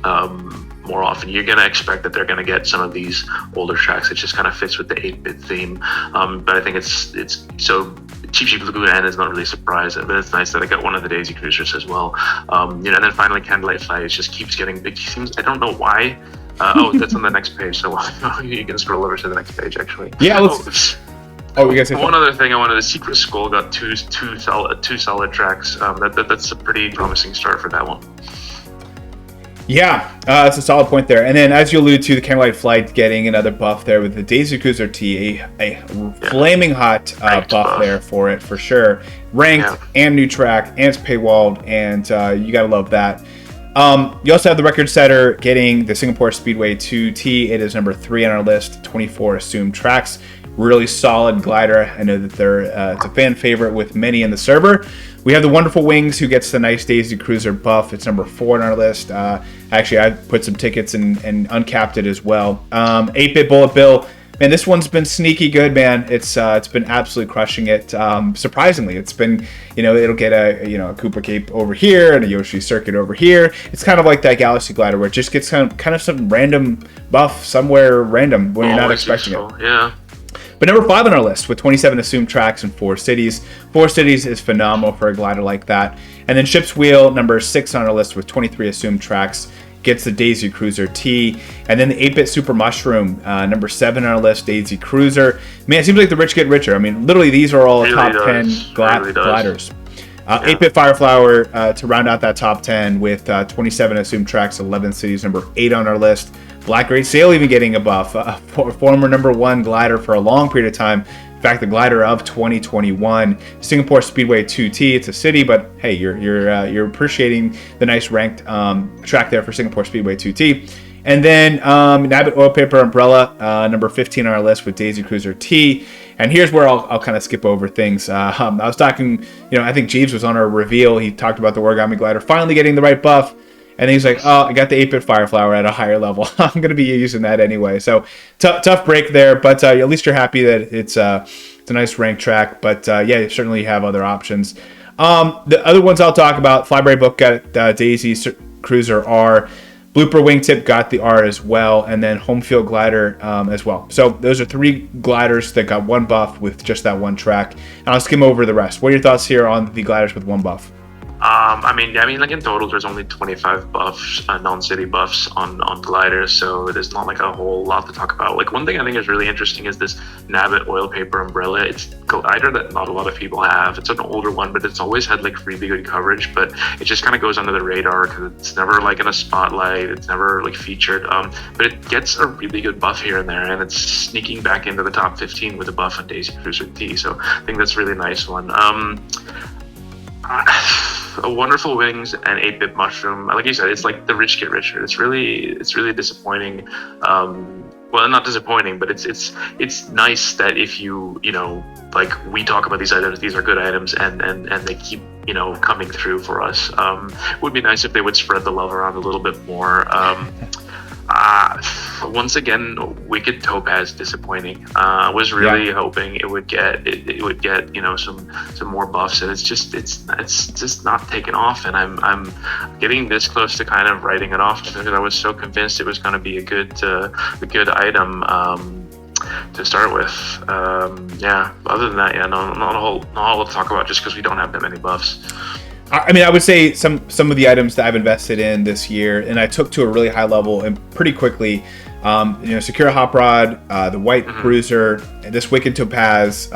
more often. You're going to expect that they're going to get some of these older tracks. It just kind of fits with the 8-bit theme. But I think it's so Cheap Lagoon N is not really surprised, but it's nice that I got one of the Daisy Cruisers as well. And then finally Candlelight Flight just keeps getting big. I don't know why. That's on the next page, so you can scroll over to the next page actually. Yeah, you guys. One other thing I wanted: the Secret Skull got two solid tracks. That's a pretty promising start for that one. Yeah, that's a solid point there. And then, as you allude to, the Candlelight Flight getting another buff there with the Daisy Cruiser T, a flaming hot buff there for it, for sure. Ranked and new track, and it's paywalled, and you gotta love that. You also have the record setter getting the Singapore Speedway 2T. It is number 3 on our list, 24 assumed tracks. Really solid glider. I know that it's a fan favorite with many in the server. We have the Wonderful Wings, who gets the nice Daisy Cruiser buff. It's number 4 on our list. Actually, I put some tickets and uncapped it as well. 8-bit Bullet Bill. Man, this one's been sneaky good, man. It's been absolutely crushing it. Surprisingly, it's been, it'll get a Cooper Cape over here and a Yoshi Circuit over here. It's kind of like that Galaxy Glider where it just gets kind of some random buff somewhere random when you're not expecting it. Yeah. But number 5 on our list with 27 assumed tracks in 4 cities. 4 cities is phenomenal for a glider like that. And then Ship's Wheel, number 6 on our list with 23 assumed tracks, gets the Daisy Cruiser T. And then the 8-bit Super Mushroom, number 7 on our list, Daisy Cruiser. Man, it seems like the rich get richer. I mean, literally these are all top 10 gliders. 8-bit Fireflower to round out that top 10 with 27 assumed tracks, 11 cities, number 8 on our list. Black Great Sail even getting a buff, former number 1 glider for a long period of time. In fact, the glider of 2021, Singapore Speedway 2T. It's a city, but hey, you're appreciating the nice ranked track there for Singapore Speedway 2T. And then Nabbit Oil Paper Umbrella, number 15 on our list with Daisy Cruiser T. And here's where I'll kind of skip over things. I was talking, I think Jeeves was on our reveal. He talked about the Origami Glider finally getting the right buff. And he's like, I got the 8-bit Fireflower at a higher level. I'm going to be using that anyway. So tough break there, but at least you're happy that it's a nice ranked track. But you certainly have other options. The other ones I'll talk about, Flyberry Book got Daisy Cruiser R. Blooper Wingtip got the R as well, and then Home Field Glider as well. So those are 3 gliders that got 1 buff with just that 1 track. And I'll skim over the rest. What are your thoughts here on the gliders with 1 buff? I mean, like in total, there's only 25 buffs, non-city buffs on gliders, so there's not like a whole lot to talk about. Like one thing I think is really interesting is this Nabbit Oil Paper Umbrella. It's a glider that not a lot of people have. It's an older one, but it's always had like really good coverage, but it just kind of goes under the radar because it's never like in a spotlight. It's never like featured, but it gets a really good buff here and there, and it's sneaking back into the top 15 with a buff on Daisy Cruiser T. So I think that's a really nice one. A Wonderful Wings and 8-bit Mushroom, like you said, it's like the rich get richer. It's really disappointing. Well, not disappointing, but it's nice that if you like we talk about these items, these are good items, and they keep coming through for us. It would be nice if they would spread the love around a little bit more. Once again, Wicked Topaz disappointing. I was really hoping it would get some more buffs, and it's just not taken off. And I'm getting this close to kind of writing it off because I was so convinced it was going to be a good item to start with. Other than that, not a whole lot to talk about just because we don't have that many buffs. I mean, I would say some of the items that I've invested in this year, and I took to a really high level and pretty quickly. Sakura Hop Rod, the White Bruiser, this Wicked Topaz,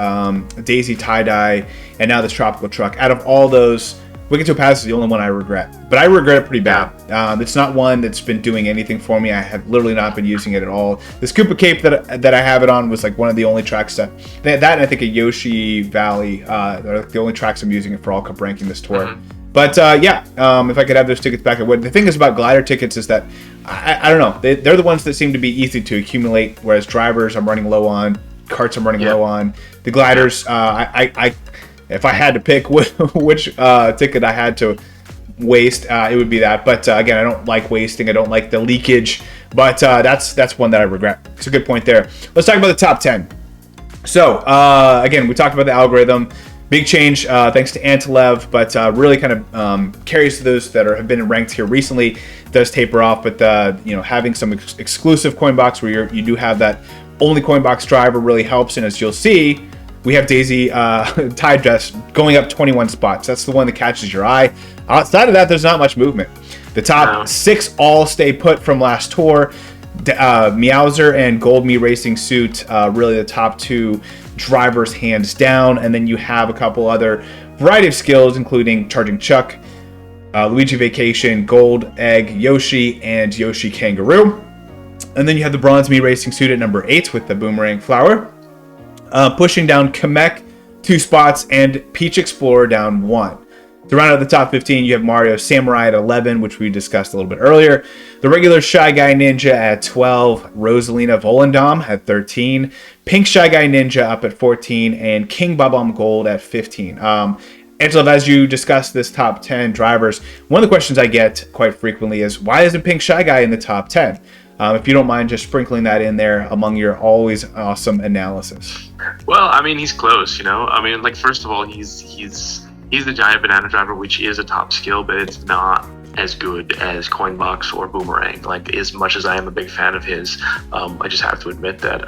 Daisy Tie Dye, and now this Tropical Truck. Out of all those, Wicked Topaz is the only one I regret, but I regret it pretty bad. It's not one that's been doing anything for me. I have literally not been using it at all. This Koopa Cape that I have it on was like one of the only tracks that and I think a Yoshi Valley are the only tracks I'm using it for all cup ranking this tour. But if I could have those tickets back, I would. The thing is about glider tickets is that I don't know. They're the ones that seem to be easy to accumulate, whereas drivers I'm running low on, carts I'm running low on. The gliders, if I had to pick which ticket I had to waste, it would be that. But again, I don't like wasting. I don't like the leakage. But that's one that I regret. It's a good point there. Let's talk about the top 10. So again, we talked about the algorithm. Big change thanks to Antilev, but really kind of carries to those that have been ranked here recently. Does taper off, but having some exclusive coin box where you do have that only coin box driver really helps. And as you'll see, we have Daisy Tide Dress going up 21 spots. That's the one that catches your eye. Outside of that, there's not much movement. The top 6 all stay put from last tour. Meowser and Gold Me Racing Suit, really the top 2 drivers hands down. And then you have a couple other variety of skills, including Charging Chuck, Luigi Vacation, Gold Egg Yoshi, and Yoshi Kangaroo. And then you have the Bronze Me Racing Suit at number 8 with the Boomerang Flower. Pushing down Kamek 2 spots and Peach Explorer down 1. To round out the top 15, you have Mario Samurai at 11, which we discussed a little bit earlier. The regular Shy Guy Ninja at 12. Rosalina Volendam at 13. Pink Shy Guy Ninja up at 14. And King Bob-omb Gold at 15. Angela, as you discussed this top 10 drivers, one of the questions I get quite frequently is, why isn't Pink Shy Guy in the top 10? If you don't mind just sprinkling that in there among your always awesome analysis. Well, I mean, he's close, I mean, like, first of all, he's the Giant Banana Driver, which is a top skill, but it's not as good as Coinbox or Boomerang. Like, as much as I am a big fan of his, I just have to admit that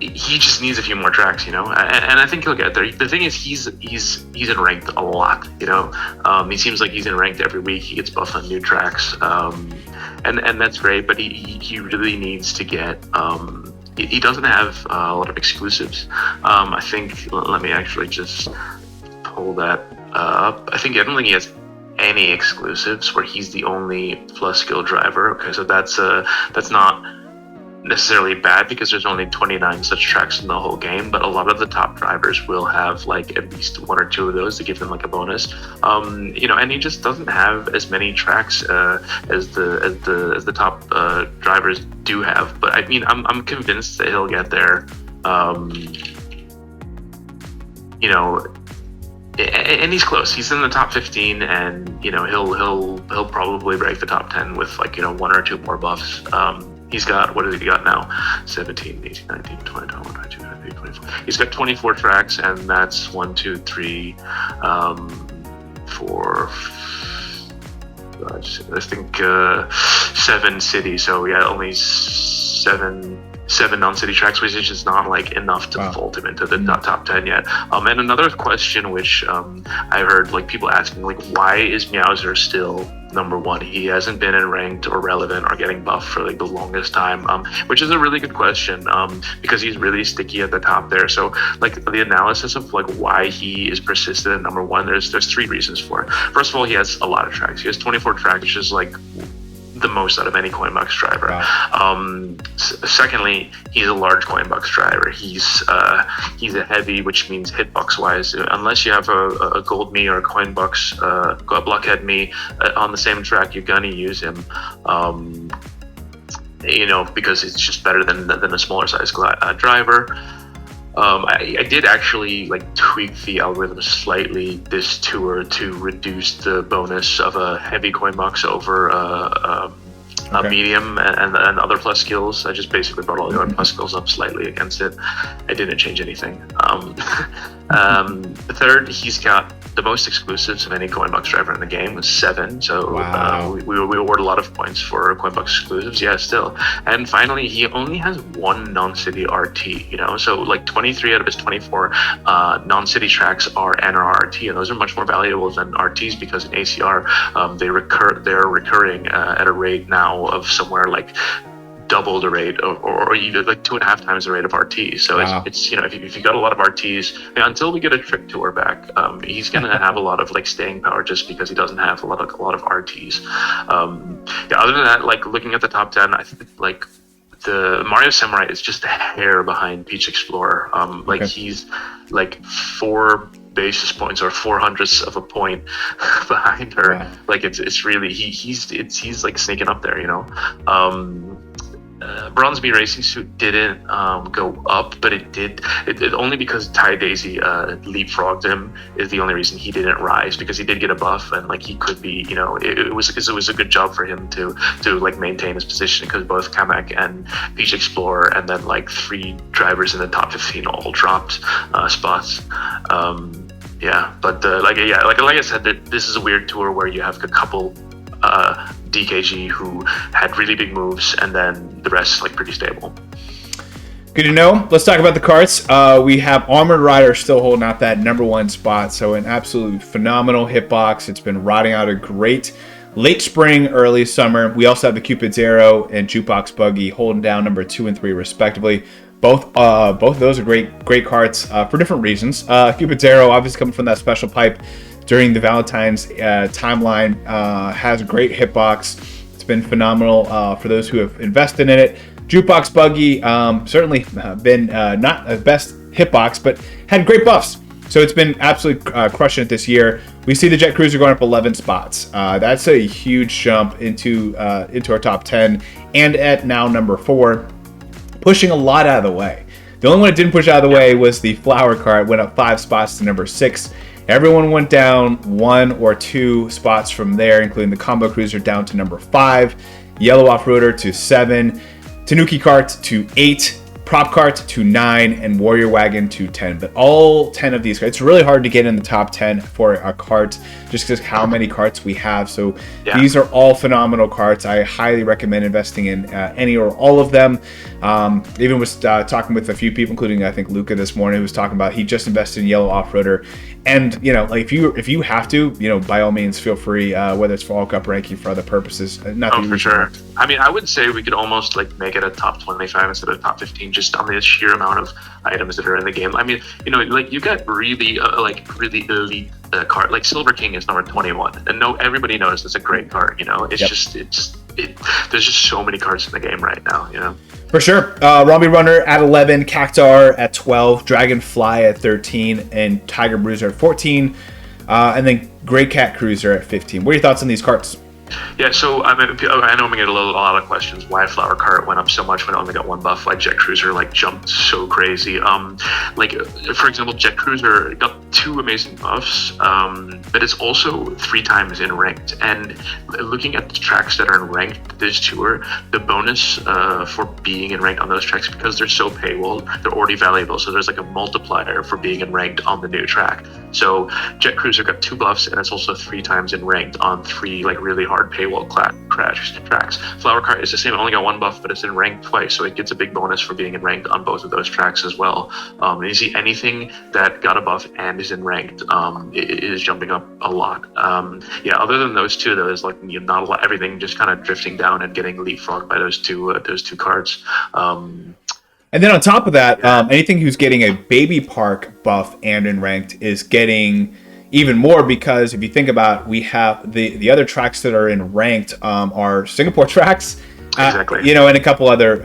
he just needs a few more tracks, and I think he'll get there. The thing is, he's in ranked a lot, he seems like he's in ranked every week. He gets buffed on new tracks, and that's great. But he really needs to get. He doesn't have a lot of exclusives. I think. Let me actually just pull that up. I don't think he has any exclusives where he's the only plus skill driver. Okay, so that's not necessarily bad because there's only 29 such tracks in the whole game, but a lot of the top drivers will have like at least 1 or 2 of those to give them like a bonus. And he just doesn't have as many tracks as the top drivers do have. But I mean, I'm convinced that he'll get there. And he's close. He's in the top 15, and he'll probably break the top 10 with 1 or 2 more buffs. He's got, what has he got now? 17, 18, 19, 20, 21, 22, 23, 24. He's got 24 tracks, and that's 1, 2, 3, 4, I think 7 cities. So yeah, only 7 non-city tracks, which is just not enough to vault him into the top 10 yet. And another question which I heard people asking, why is Meowser still number 1? He hasn't been in ranked or relevant or getting buffed for the longest time, which is a really good question, because he's really sticky at the top there. So the analysis of why he is persistent at number 1, there's 3 reasons for it. First of all, he has a lot of tracks. He has 24 tracks, which is the most out of any Coinbox driver. Wow. Secondly, he's a large Coinbox driver. He's a heavy, which means hitbox wise, unless you have a Gold Me or a Coinbox Blockhead Me on the same track, you're gonna use him. Because it's just better than a smaller size driver. I did actually tweak the algorithm slightly this tour to reduce the bonus of a heavy coin box over a medium and other plus skills. I just basically brought all the other plus skills up slightly against it. I didn't change anything. Third, he's got the most exclusives of any Coinbox driver in the game was 7. So Wow. we award a lot of points for Coinbox exclusives. Yeah, still. And finally, he only has one non-city RT. So like 23 out of his 24 non-city tracks are NRRT, and those are much more valuable than RTs because in ACR they're recurring at a rate now of somewhere like double the rate or even like 2.5 times the rate of RTs. So Wow. it's if you got a lot of RTs, until we get a trick tour back, he's gonna have a lot of like staying power just because he doesn't have a lot of RTs. Other than that, like looking at the top 10, I think like the Mario Samurai is just a hair behind Peach Explorer. Okay. He's like 4 basis points or 400ths of a point behind her. Wow. Like it's really he's like sneaking up there. Bronze Racing Suit didn't go up, but it did. It only because Ty Daisy leapfrogged him is the only reason he didn't rise, because he did get a buff and like he could be, it was a good job for him to like maintain his position, because both Kamek and Peach Explorer and then like 3 drivers in the top 15 all dropped spots. But like I said, this is a weird tour where you have a couple DKG who had really big moves, and then the rest like pretty stable. Good to know. Let's talk about the carts. We have Armored Rider still holding out that #1 spot, so an absolutely phenomenal hitbox. It's been riding out a great late spring, early summer. We also have the Cupid's Arrow and Jukebox Buggy holding down number 2 and 3 respectively. Both of those are great carts for different reasons. Cupid's Arrow obviously coming from that special pipe during the Valentine's timeline, has a great hitbox. It's been phenomenal for those who have invested in it. Jukebox Buggy certainly been not the best hitbox, but had great buffs. So it's been absolutely crushing it this year. We see the Jet Cruiser going up 11 spots. That's a huge jump into our top 10, and at now number 4, pushing a lot out of the way. The only one that didn't push out of the way was the Flower Cart. Went up 5 spots to number 6. Everyone went down 1 or 2 spots from there, including the Combo Cruiser down to number 5, Yellow Off-Roader to 7, Tanuki Kart to 8, Prop Cart to 9, and Warrior Wagon to 10. But all 10 of these carts, it's really hard to get in the top 10 for a cart just because how many carts we have. So these are all phenomenal carts. I highly recommend investing in any or all of them. Even was talking with a few people, including I think Luca this morning, who was talking about he just invested in Yellow Off-Roader. And like if you have to, by all means feel free, whether it's for all cup ranking, for other purposes. For sure. I mean, I would say we could almost like make it a top 25 instead of top 15, just on the sheer amount of items that are in the game. I mean, like you got really really elite cart. Like Silver King is number 21, and everybody knows it's a great cart. It's there's just so many carts in the game right now. For sure. Romby Runner at 11, Cactar at 12, Dragonfly at 13, and Tiger Bruiser at 14, and then Grey Cat Cruiser at 15. What are your thoughts on these carts? Yeah, so I know I'm gonna get a lot of questions. Why Flower Cart went up so much when it only got 1 buff? Why Jet Cruiser like jumped so crazy? Like for example, Jet Cruiser got 2 amazing buffs, but it's also 3 times in ranked. And looking at the tracks that are in ranked this tour, the bonus for being in ranked on those tracks, because they're so paywalled, they're already valuable. So there's like a multiplier for being in ranked on the new track. So Jet Cruiser got 2 buffs, and it's also 3 times in ranked on 3 like really hard paywall tracks. Flower Cart is the same, only got 1 buff, but it's in ranked twice, so it gets a big bonus for being in ranked on both of those tracks as well. And you see anything that got a buff and is in ranked, it is jumping up a lot. Other than those 2, though, there's like not a lot. Everything just kind of drifting down and getting leapfrogged by those two cards. And then on top of that, anything who's getting a Baby Park buff and in ranked is getting even more, because if you think about, we have the other tracks that are in ranked are Singapore tracks, exactly. And a couple other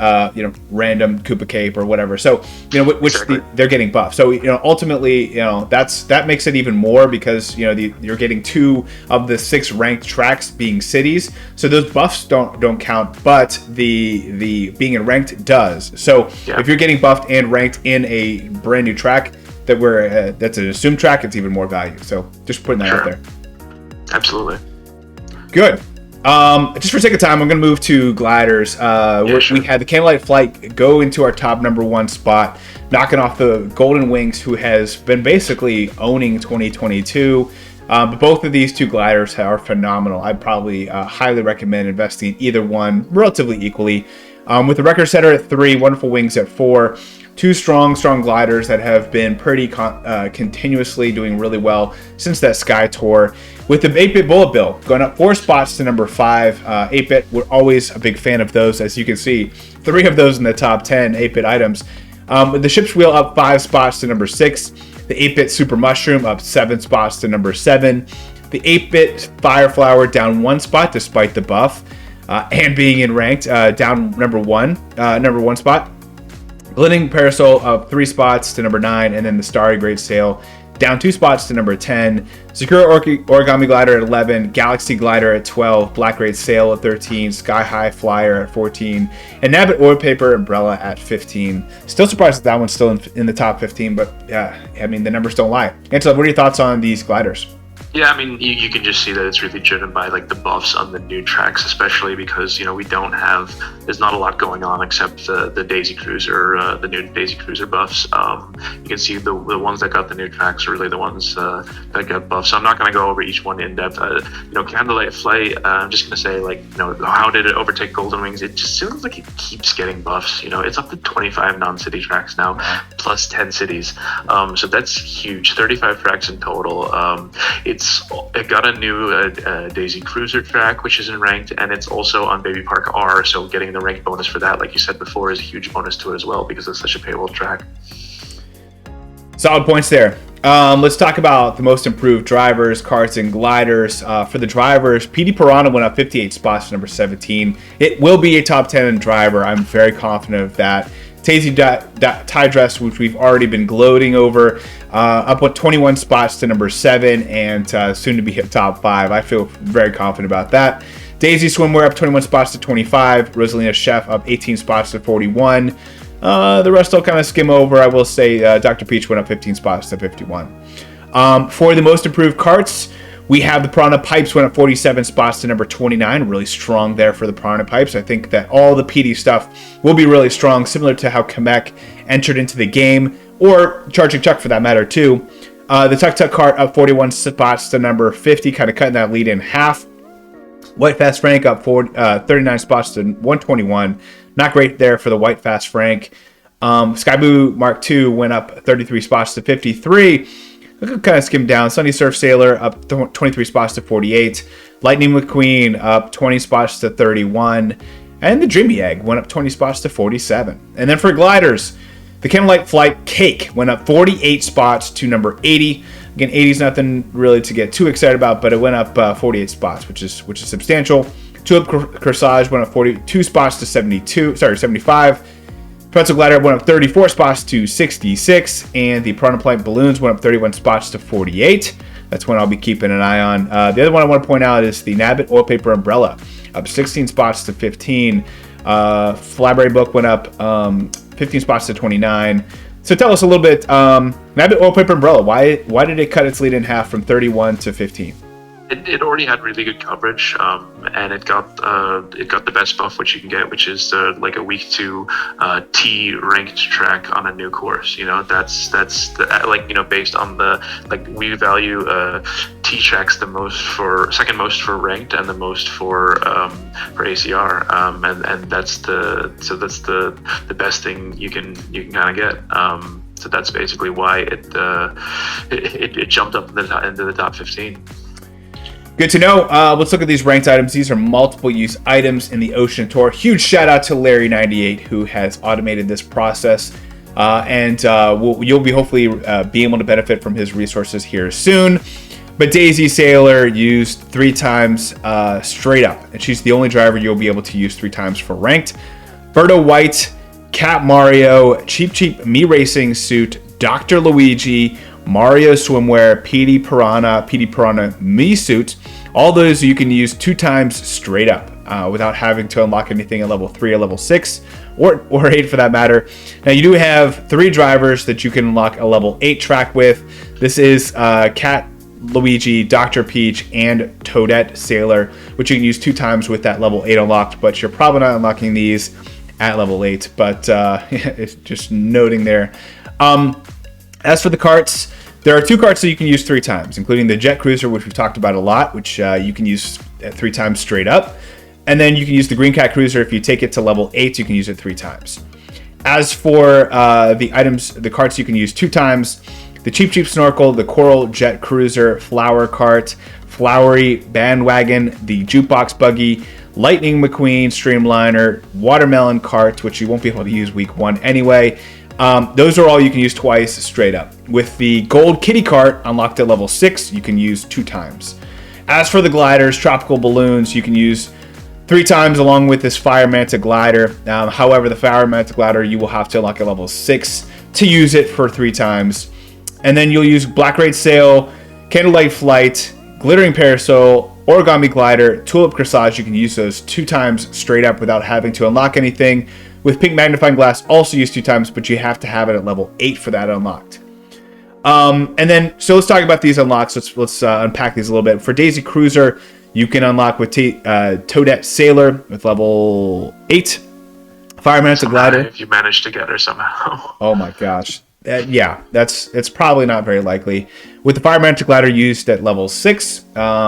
random Koopa Cape or whatever. So which exactly. They're getting buffed. So ultimately that makes it even more, because you're getting 2 of the 6 ranked tracks being cities. So those buffs don't count, but the being in ranked does. So if you're getting buffed and ranked in a brand new track that's an assumed track, it's even more value. So just putting that out there. Absolutely. Good. Just for sake of time, I'm going to move to gliders. Sure. We had the Candlelight Flight go into our top #1 spot, knocking off the Golden Wings, who has been basically owning 2022. But both of these two gliders are phenomenal. I'd probably highly recommend investing in either one relatively equally. With the record setter at 3, Wonderful Wings at 4, two strong gliders that have been pretty continuously doing really well since that Sky Tour. With the 8-bit Bullet Bill going up 4 spots to #5. 8-bit, we're always a big fan of those. As you can see, 3 of those in the top 10 8-bit items. The Ship's Wheel up 5 spots to #6. The 8-bit Super Mushroom up 7 spots to #7. The 8-bit Fire Flower down 1 spot despite the buff and being in ranked, down number one spot. Glinting Parasol up 3 spots to #9, and then the Starry Great Sail down 2 spots to #10. Sakura Origami Glider at 11, Galaxy Glider at 12, Black Great Sail at 13, Sky High Flyer at 14, and Nabbit Oil Paper Umbrella at 15. Still surprised that one's still in the top 15, but yeah, I mean, the numbers don't lie. Angela, what are your thoughts on these gliders? Yeah, I mean, you can just see that it's really driven by like the buffs on the new tracks, especially because we don't have, there's not a lot going on except the Daisy Cruiser, the new Daisy Cruiser buffs. You can see the ones that got the new tracks are really the ones that got buffs. So I'm not going to go over each one in depth. Candlelight Flight, I'm just going to say, like, how did it overtake Golden Wings? It just seems like it keeps getting buffs. It's up to 25 non-city tracks now, plus 10 cities. So that's huge. 35 tracks in total. It got a new Daisy Cruiser track, which is in ranked, and it's also on Baby Park R. So getting the ranked bonus for that, like you said before, is a huge bonus to it as well because it's such a payable track. Solid points there. Let's talk about the most improved drivers, karts, and gliders. For the drivers, PD Piranha went up 58 spots to #17. It will be a top 10 driver. I'm very confident of that. Tazy Tie Dress, which we've already been gloating over, up 21 spots to #7 and soon to be at top 5. I feel very confident about that. Daisy Swimwear up 21 spots to 25. Rosalina Chef up 18 spots to 41. The rest I'll kind of skim over. I will say Dr. Peach went up 15 spots to 51. For the most improved karts, we have the Piranha Pipes went up 47 spots to #29. Really strong there for the Piranha Pipes. I think that all the PD stuff will be really strong, similar to how Kamek entered into the game, or Charging Chuck for that matter too. The Tuk Tuk Kart up 41 spots to #50, kind of cutting that lead in half. White Fast Frank up 39 spots to 121. Not great there for the White Fast Frank. Skyboo Mark II went up 33 spots to 53. I could kind of skim down. Sunny Surf Sailor up 23 spots to 48. Lightning McQueen up 20 spots to 31. And the Dreamy Egg went up 20 spots to 47. And then for gliders, the Candlelight Flight Cake went up 48 spots to #80. Again, 80 is nothing really to get too excited about, but it went up 48 spots, which is substantial. Tulip Corsage went up 42 spots to 75. Pretzel Glider went up 34 spots to 66, and the Piranha Plant Balloons went up 31 spots to 48. That's one I'll be keeping an eye on. The other one I want to point out is the Nabbit Oil Paper Umbrella, up 16 spots to 15. Library Book went up 15 spots to 29. So tell us a little bit, Nabbit Oil Paper Umbrella, why did it cut its lead in half from 31 to 15? It already had really good coverage, and it got the best buff which you can get, which is like a week 2 T ranked track on a new course. That's based on the, like, we value T tracks the most second most for ranked and the most for ACR, and that's the best thing you can kind of get. So that's basically why it jumped up into the top 15. Good to know. Let's look at these ranked items. These are multiple use items in the Ocean Tour. Huge shout out to Larry98 who has automated this process. And you'll be hopefully be able to benefit from his resources here soon. But Daisy Sailor used 3 times straight up. And she's the only driver you'll be able to use 3 times for ranked. Berto White, Cat Mario, Cheap Me Racing Suit, Dr. Luigi, Mario Swimwear, PD Piranha Me Suit. All those you can use 2 times straight up without having to unlock anything at level 3 or level 6 or 8 for that matter. Now you do have 3 drivers that you can unlock a level 8 track with. This is Cat Luigi, Dr. Peach, and Toadette Sailor, which you can use 2 times with that level 8 unlocked, but you're probably not unlocking these at level 8, but it's just noting there. As for the carts, there are 2 carts that you can use 3 times, including the Jet Cruiser, which we've talked about a lot, which you can use 3 times straight up. And then you can use the Green Cat Cruiser. If you take it to level 8, you can use it 3 times. As for the items, the carts you can use 2 times. The Cheap Snorkel, the Coral Jet Cruiser, Flower Cart, Flowery Bandwagon, the Jukebox Buggy, Lightning McQueen, Streamliner, Watermelon Cart, which you won't be able to use week 1 anyway. Those are all you can use twice straight up. With the Gold Kitty Cart unlocked at level 6, you can use 2 times. As for the gliders, Tropical Balloons, you can use 3 times along with this Fire Manta Glider. However, the Fire Manta Glider you will have to unlock at level 6 to use it for 3 times. And then you'll use Black Raid Sail, Candlelight Flight, Glittering Parasol, Origami Glider, Tulip Corsage. You can use those 2 times straight up without having to unlock anything. With Pink Magnifying Glass, also use 2 times, but you have to have it at level 8 for that unlocked. And then, so let's talk about these unlocks. Let's unpack these a little bit. For Daisy Cruiser, you can unlock with Toadette Sailor with level 8. Fire Manta Glider. If you manage to get her somehow. Oh my gosh. Yeah, it's probably not very likely. With the Fire Manta Glider used at level 6,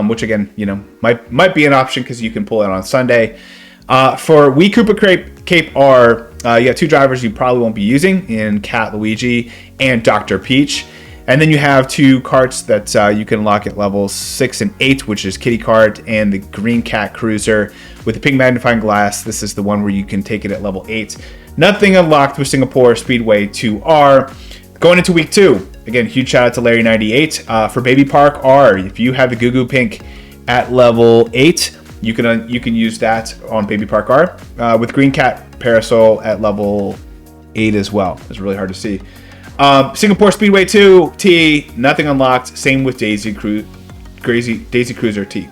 which again, might be an option because you can pull it on Sunday. For Wii Koopa Cape R, you got 2 drivers you probably won't be using in Cat Luigi and Dr. Peach. And then you have 2 carts that you can unlock at levels 6 and 8, which is Kitty Cart and the Green Cat Cruiser. With the Pink Magnifying Glass, this is the one where you can take it at level 8. Nothing unlocked with Singapore Speedway 2R. Going into week 2, again, huge shout out to Larry98. For Baby Park R, if you have the Goo Goo Pink at level 8, you can use that on Baby Park R. With Green Cat Parasol at level 8 as well. It's really hard to see. Singapore Speedway 2 T, nothing unlocked. Same with Daisy Cruiser T.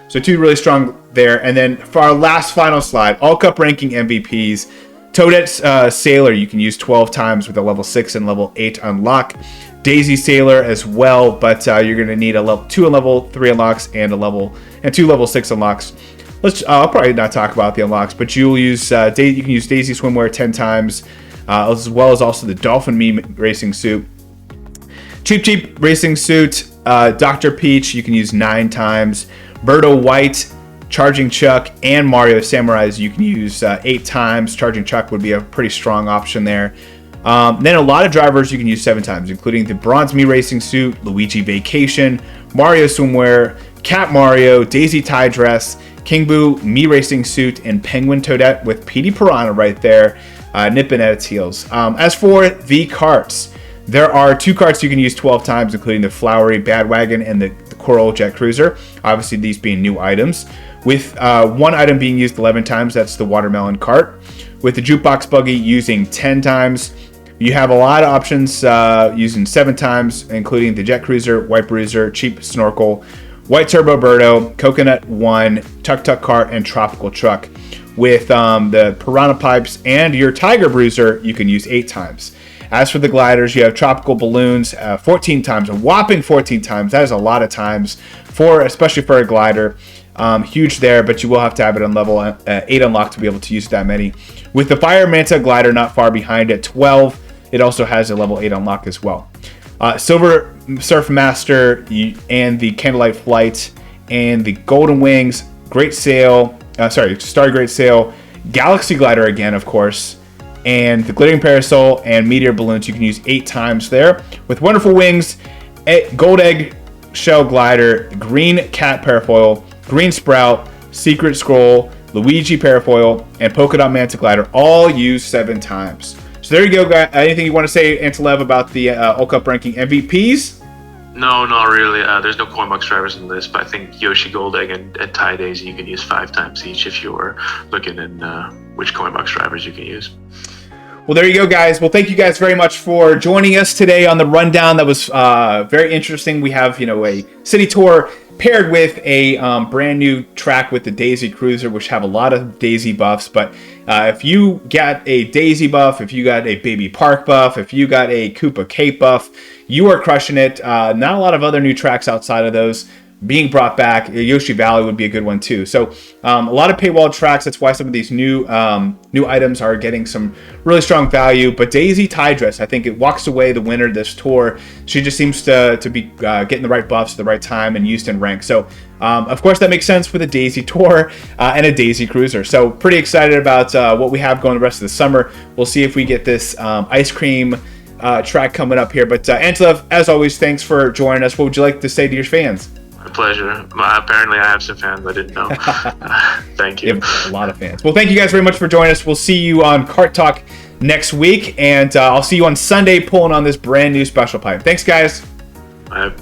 So 2 really strong there. And then for our last final slide, All Cup ranking MVPs. Toadette Sailor, you can use 12 times with a level 6 and level 8 unlock. Daisy Sailor as well, but you're going to need a level 2 and level 3 unlocks and 2 level 6 unlocks. I'll probably not talk about the unlocks, but you'll use you can use Daisy Swimwear 10 times, as well as also the Dolphin Me racing suit. Cheap racing suit, Dr. Peach, you can use 9 times. Birdo White, Charging Chuck, and Mario Samurais, you can use 8 times. Charging Chuck would be a pretty strong option there. Then a lot of drivers you can use 7 times, including the Bronze Me Racing Suit, Luigi Vacation, Mario Swimwear, Cat Mario, Daisy Tie Dress, King Boo Me Racing Suit, and Penguin Toadette with Petey Piranha right there, nipping at its heels. As for the carts, there are 2 carts you can use 12 times, including the Flowery Bandwagon and the Coral Jet Cruiser. Obviously, these being new items. With 1 item being used 11 times, that's the Watermelon Cart. With the Jukebox Buggy using 10 times. You have a lot of options using 7 times, including the Jet Cruiser, White Bruiser, Cheap Snorkel, White Turbo Birdo, Coconut 1, Tuk Tuk Cart, and Tropical Truck. With the Piranha Pipes and your Tiger Bruiser, you can use 8 times. As for the gliders, you have Tropical Balloons 14 times, a whopping 14 times. That is a lot of times, especially for a glider. Huge there, but you will have to have it on level 8 unlocked to be able to use that many. With the Fire Manta Glider not far behind at 12, it also has a level 8 unlock as well. Silver Surf Master and the Candlelight Flight and the Golden Wings, Starry Great Sail, Galaxy Glider again, of course, and the Glittering Parasol and Meteor Balloons you can use 8 times there. With Wonderful Wings, Gold Egg Shell Glider, Green Cat Parafoil, Green Sprout, Secret Scroll, Luigi Parafoil, and Polka Dot Manta Glider all used 7 times. So there you go, guys. Anything you want to say, Antilev, about the All Cup ranking MVPs? No, not really. There's no coin box drivers in this, but I think Yoshi, Gold Egg, and Tie Daisy you can use 5 times each if you were looking in which coin box drivers you can use. Well, there you go, guys. Well, thank you guys very much for joining us today on the rundown. That was very interesting. We have, a city tour paired with a brand new track with the Daisy Cruiser, which have a lot of Daisy buffs. But if you got a Daisy buff, if you got a Baby Park buff, if you got a Koopa Cape buff, you are crushing it. Not a lot of other new tracks outside of those being brought back. Yoshi Valley would be a good one too. So a lot of paywall tracks. That's why some of these new items are getting some really strong value. But Daisy Tidress, I think it walks away the winner this tour. She just seems to be getting the right buffs at the right time and used in rank. So of course that makes sense for the Daisy tour and a Daisy Cruiser. So pretty excited about what we have going the rest of the summer. We'll see if we get this ice cream track coming up here. But Angela, as always, thanks for joining us. What would you like to say to your fans? A pleasure. Apparently, I have some fans I didn't know. Thank you. A lot of fans. Well, thank you guys very much for joining us. We'll see you on Kart Talk next week, and I'll see you on Sunday pulling on this brand new special pipe. Thanks, guys. Bye.